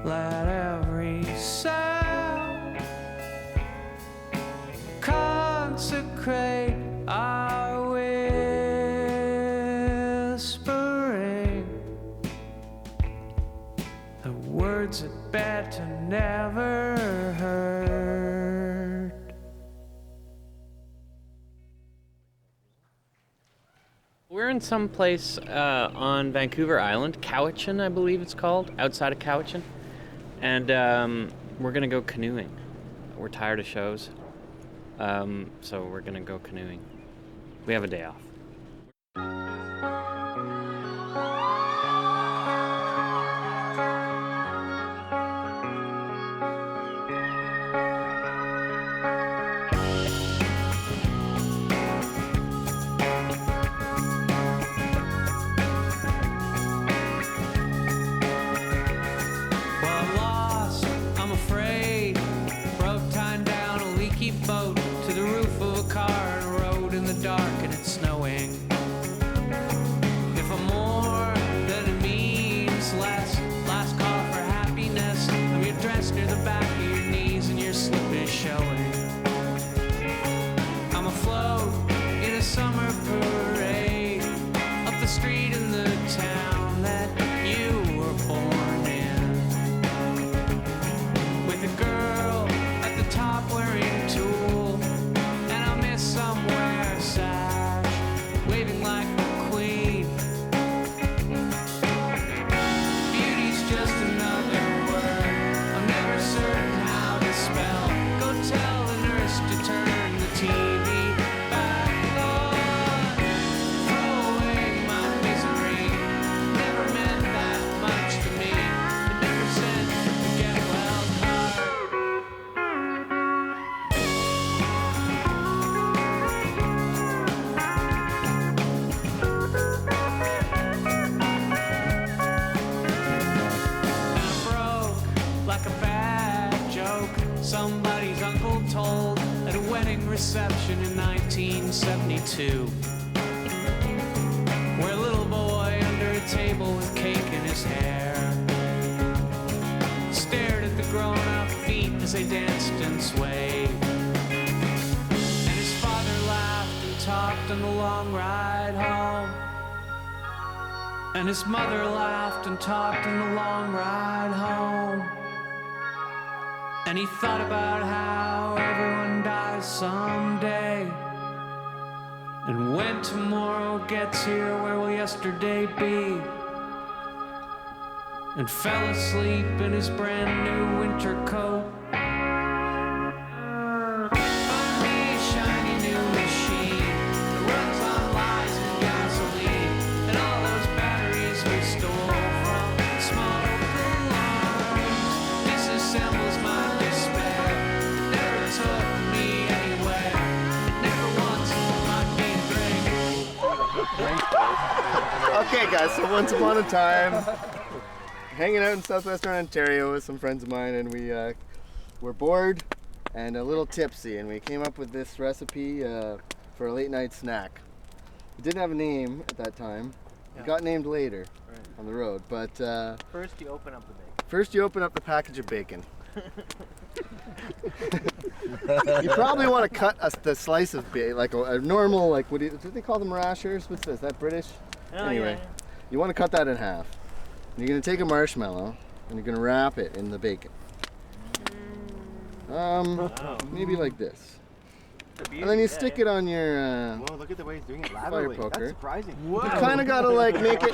Let every sound consecrate our whispering. never hurt. We're in some place on Vancouver Island, Cowichan, I believe it's called, outside of Cowichan. And we're gonna go canoeing. We're tired of shows, so we're gonna go canoeing. We have a day off. Somebody's uncle told at a wedding reception in 1972, where a little boy under a table with cake in his hair stared at the grown-up feet as they danced and swayed. And his father laughed and talked on the long ride home. And his mother laughed and talked on the long ride home. And he thought about how everyone dies someday. And when tomorrow gets here, where will yesterday be? And fell asleep in his brand new winter coat. On a shiny new machine that runs on lies and gasoline. And all those batteries we stole from smoke alarms disassembles my Okay, guys, so once upon a time, hanging out in southwestern Ontario with some friends of mine, and we were bored and a little tipsy, and we came up with this recipe for a late night snack. It didn't have a name at that time. It got named later on the road, but first you open up the bacon. First you open up the package of bacon. You probably want to cut the slice of bacon, like a normal, like what do they call them, rashers? What's this? Is that British? Oh, anyway, yeah. You want to cut that in half. And you're going to take a marshmallow and you're going to wrap it in the bacon. Maybe like this. And then you stick it on your whoa, look at the way he's doing it fire laterally. poker. That's surprising. You kind of got to like make it.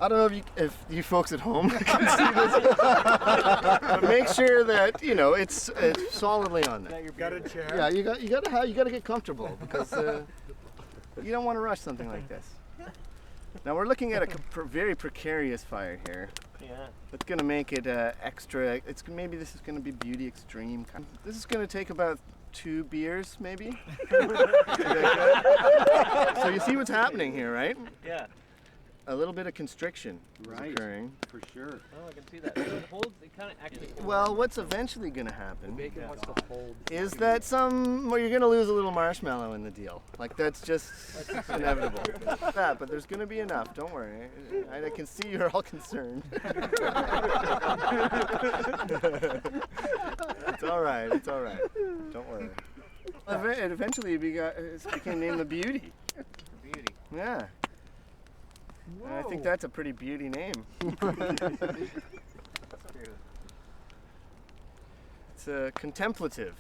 I don't know if you folks at home can see this, but make sure that it's solidly on there. You've got a chair. Yeah, you got to get comfortable because you don't want to rush something like this. Now we're looking at a very precarious fire here. Yeah. It's going to make it extra. Maybe this is going to be beauty extreme. This is going to take about 2 beers, maybe. So you see what's happening here, right? Yeah. A little bit of constriction is occurring. For sure. Oh, I can see that. It holds. It kind of actually. Well, what's eventually going to happen wants to hold. is that you're going to lose a little marshmallow in the deal. Like that's just inevitable. Yeah, but there's going to be enough. Don't worry. I can see you're all concerned. It's all right. It's all right. Don't worry. Eventually, it became named the Beauty. Beauty. Yeah. And I think that's a pretty beauty name. That's true. It's a contemplative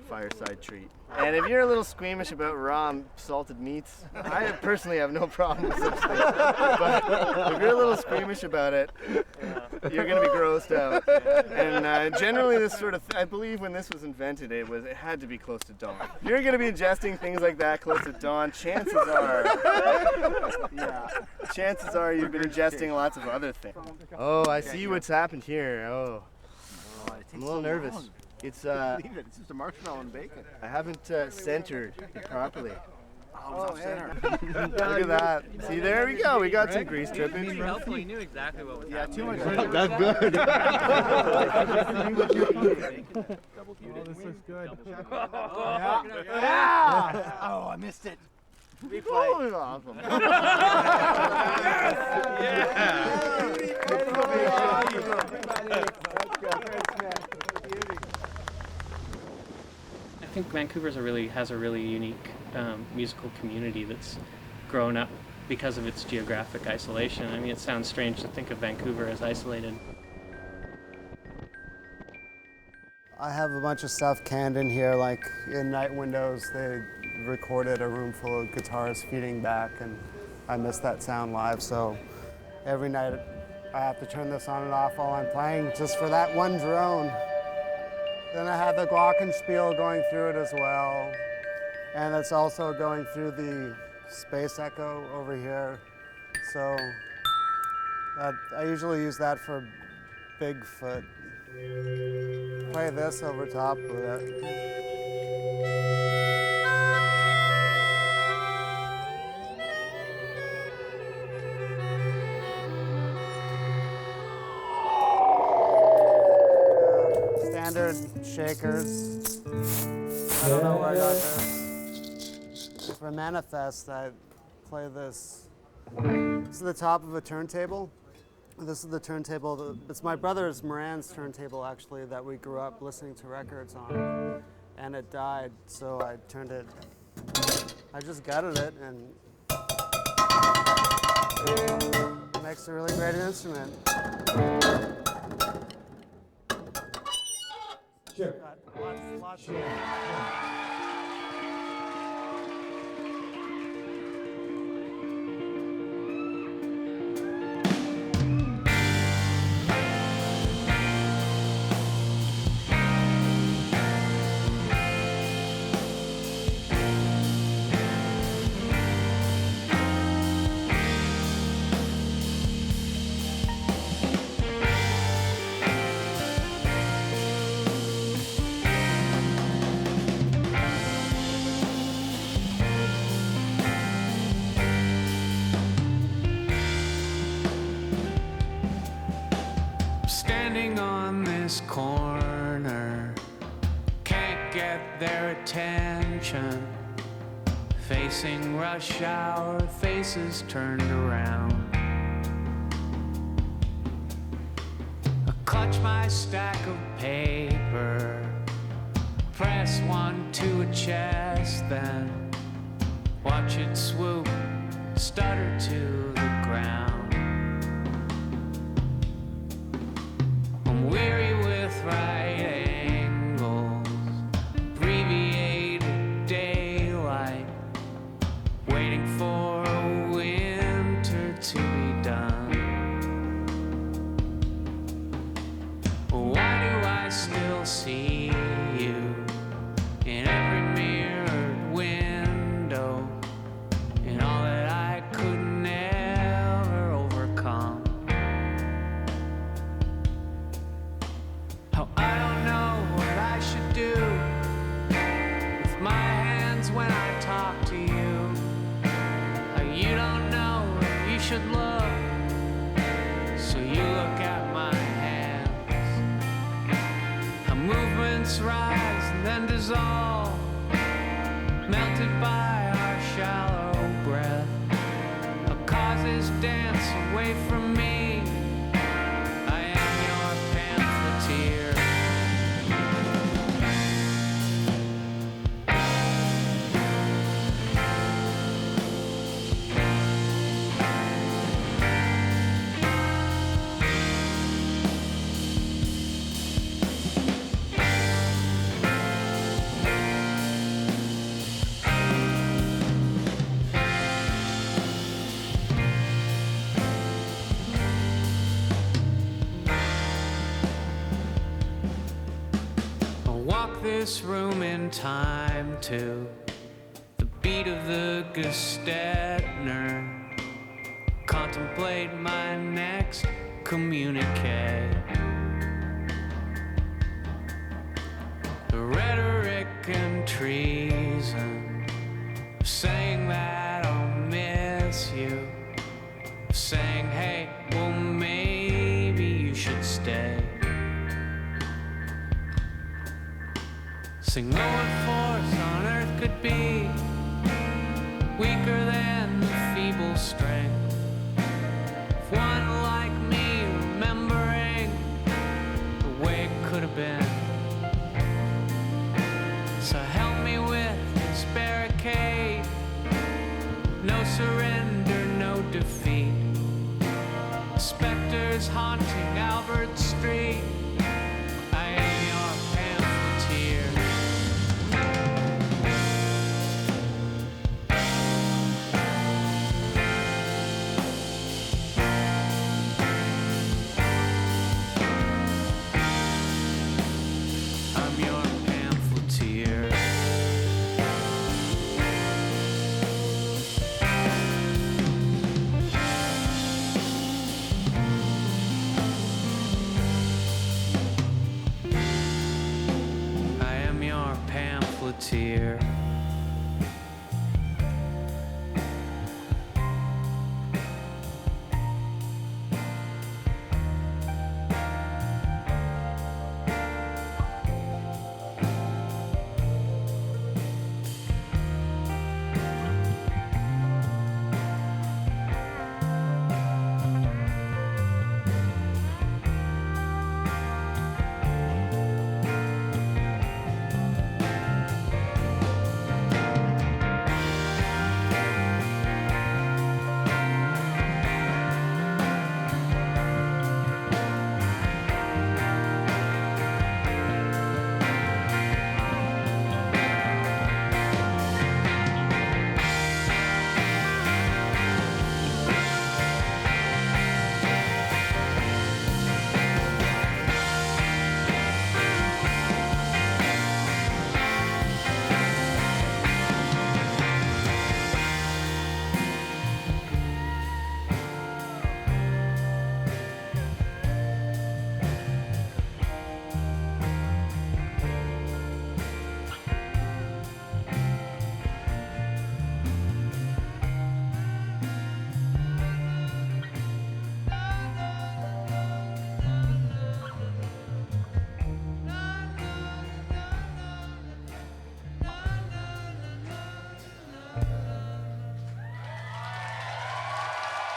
fireside treat. And if you're a little squeamish about raw salted meats, I personally have no problem with such things. But if you're a little squeamish about it, you're going to be grossed out. And generally this sort of, I believe when this was invented, it had to be close to dawn. If you're going to be ingesting things like that close to dawn, chances are you've been ingesting lots of other things. Oh, I see what's happened here. Oh, I'm a little nervous. It's It's just a marshmallow and bacon. I haven't centered it properly. Oh, center. Look at that. See, there we go. We got some grease dripping. Helpful. He knew exactly what was happening. Too much. That's good. Oh, this looks good. Oh, I missed it. Oh, it's awesome. I think Vancouver has a really unique musical community that's grown up because of its geographic isolation. I mean, it sounds strange to think of Vancouver as isolated. I have a bunch of stuff canned in here, like in Night Windows, they recorded a room full of guitars feeding back, and I miss that sound live, so every night I have to turn this on and off while I'm playing just for that one drone. Then I have the glockenspiel going through it as well, and it's also going through the space echo over here, so I usually use that for Bigfoot. Play this over top of it. Standard shakers. I don't know where I got this. For Manifest, I play this. This is the top of a turntable. This is the turntable. It's my brother's Moran's turntable, actually, that we grew up listening to records on. And it died, so I turned it. I just gutted it, and it makes a really great instrument. Sure. Lots of Standing on this corner, can't get their attention. Facing rush hour, faces turned around. I clutch my stack of paper, press one to a chest, then watch it swoop, stutter to the ground. I'm weary with right angles, abbreviated daylight, waiting for a winter to be done. Why do I still see you in every mirrored window, in all that I could never overcome? How I don't know what I should do with my hands when I talk to you. How you don't know what you should look, so you look at my hands. How movements rise and then dissolve, melted by our shallow breath. How causes dance away from me. I am your pamphleteer. this room in time to the beat of the Gestetner. Contemplate my next communique. The rhetoric and treason of saying that I'll miss you, of saying, hey, well, maybe you should stay. Sing no one force on earth could be weaker than the feeble strength of one like me, remembering the way it could have been. So help me with this barricade. No surrender, no defeat. Specters haunting Albert Street. I am your pamphleteer. I'm your pamphleteer. I am your pamphleteer.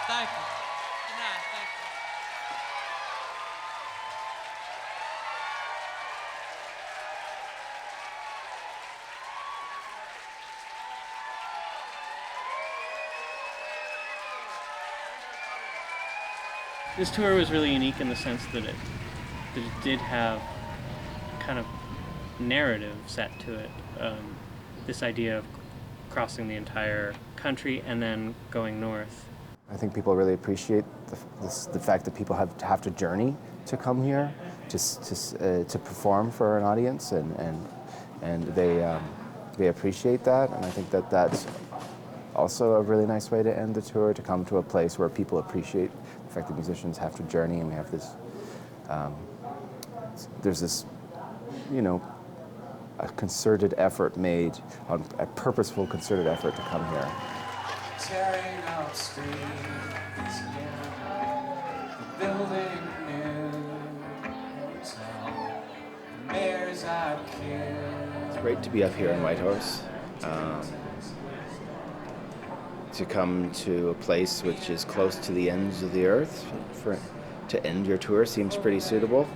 Thank you. Good night. Thank you. This tour was really unique in the sense that it did have kind of narrative set to it. This idea of crossing the entire country and then going north. I think people really appreciate the fact that people have to journey to come here to perform for an audience, and they appreciate that, and I think that that's also a really nice way to end the tour, to come to a place where people appreciate the fact that musicians have to journey, and we have this, there's this, a concerted effort made, a purposeful concerted effort to come here. Tearing out streets again, building new hotel, the mares I killed. It's great to be up here in Whitehorse. To come to a place which is close to the ends of the earth to end your tour seems pretty suitable.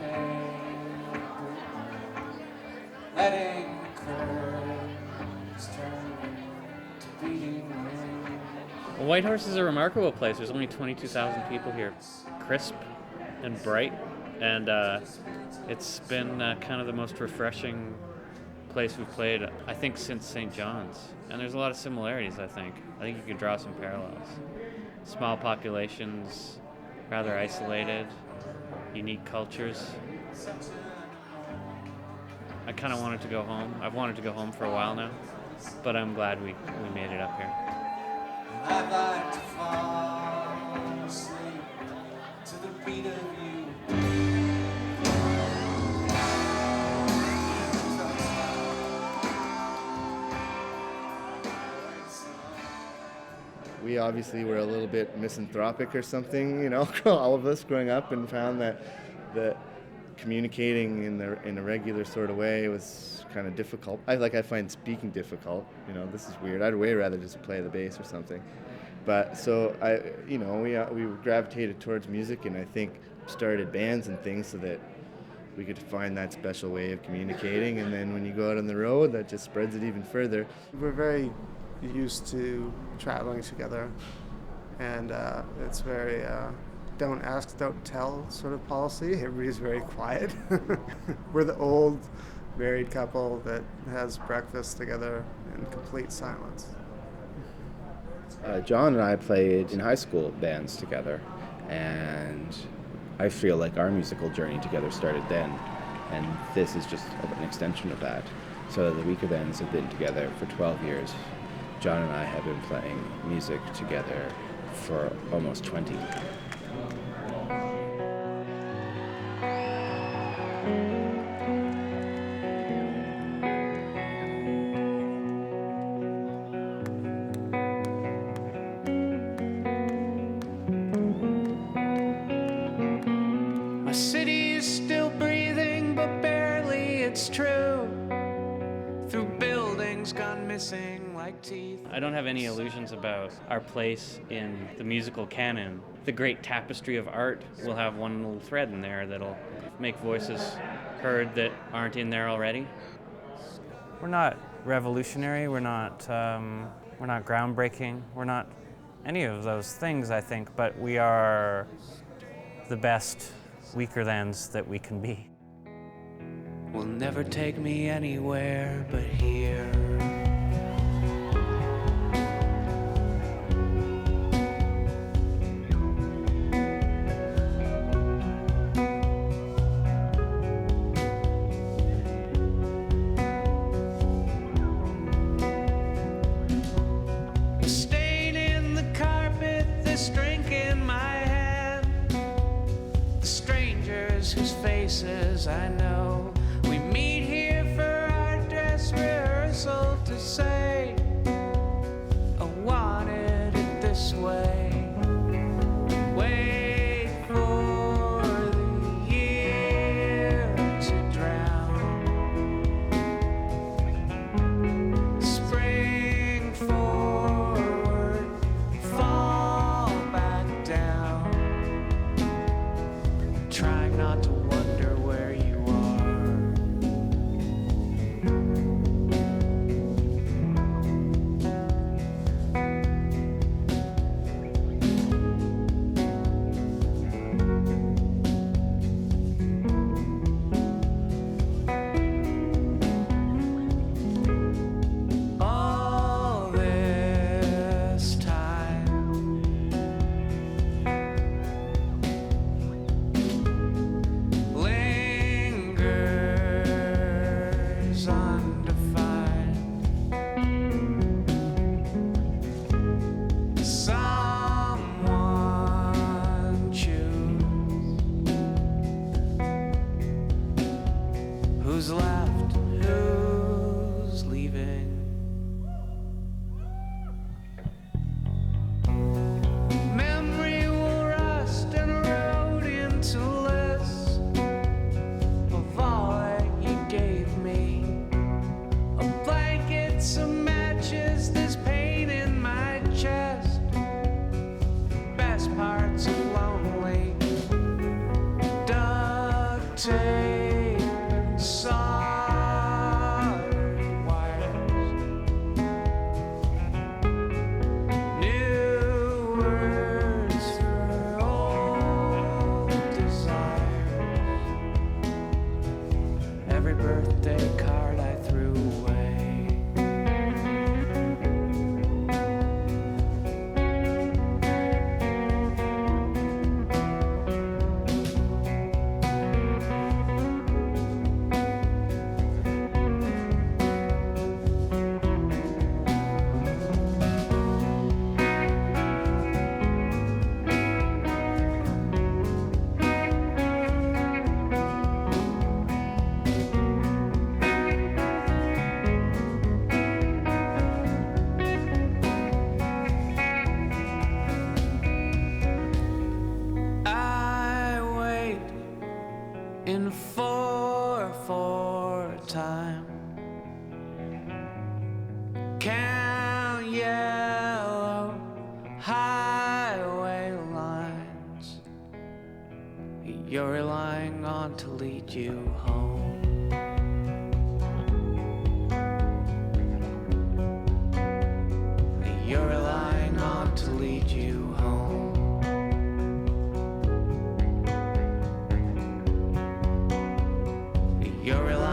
Letting the chords turn to beating rain. Well, Whitehorse is a remarkable place. There's only 22,000 people here. Crisp and bright, and it's been kind of the most refreshing place we've played, I think, since St. John's. And there's a lot of similarities, I think. I think you could draw some parallels. Small populations, rather isolated, unique cultures. I kind of wanted to go home. I've wanted to go home for a while now, but I'm glad we made it up here. I'd like to fall asleep to the beat of you. We obviously were a little bit misanthropic or something, you know, all of us growing up, and found that communicating in a regular sort of way was kind of difficult. I find speaking difficult. You know, this is weird. I'd way rather just play the bass or something. But so we gravitated towards music, and I think started bands and things so that we could find that special way of communicating. And then when you go out on the road, that just spreads it even further. We're very used to traveling together, and it's very don't ask, don't tell sort of policy. Everybody's very quiet. We're the old married couple that has breakfast together in complete silence. John and I played in high school bands together, and I feel like our musical journey together started then, and this is just an extension of that. So the Weakerthans have been together for 12 years. John and I have been playing music together for almost 20. My city is still breathing, but barely, it's true. Through buildings gone missing like teeth. I don't have any illusions about our place in the musical canon. The great tapestry of art will have one little thread in there that'll make voices heard that aren't in there already. We're not revolutionary, we're not groundbreaking, we're not any of those things, I think, but we are the best Weakerthans that we can be. Will never take me anywhere but here. The stain in the carpet, this drink in my hand, the strangers whose faces I know. We meet here for our dress rehearsal to say, I wanted it this way. Wait for the year to drown. Spring forward, fall back down. Trying not to wonder where you all this time. Lingers undefined. Someone choose who's left, who's leaving. Memory will rust and erode into less of all that you gave me. A blanket, some matches, this pain in my chest. Best parts are lonely. Duct tape and soldered wires. New words for old desires. Every birthday card I threw away. time. Count yellow highway lines you're relying on to lead you home. You're relying on to lead you home. You're relying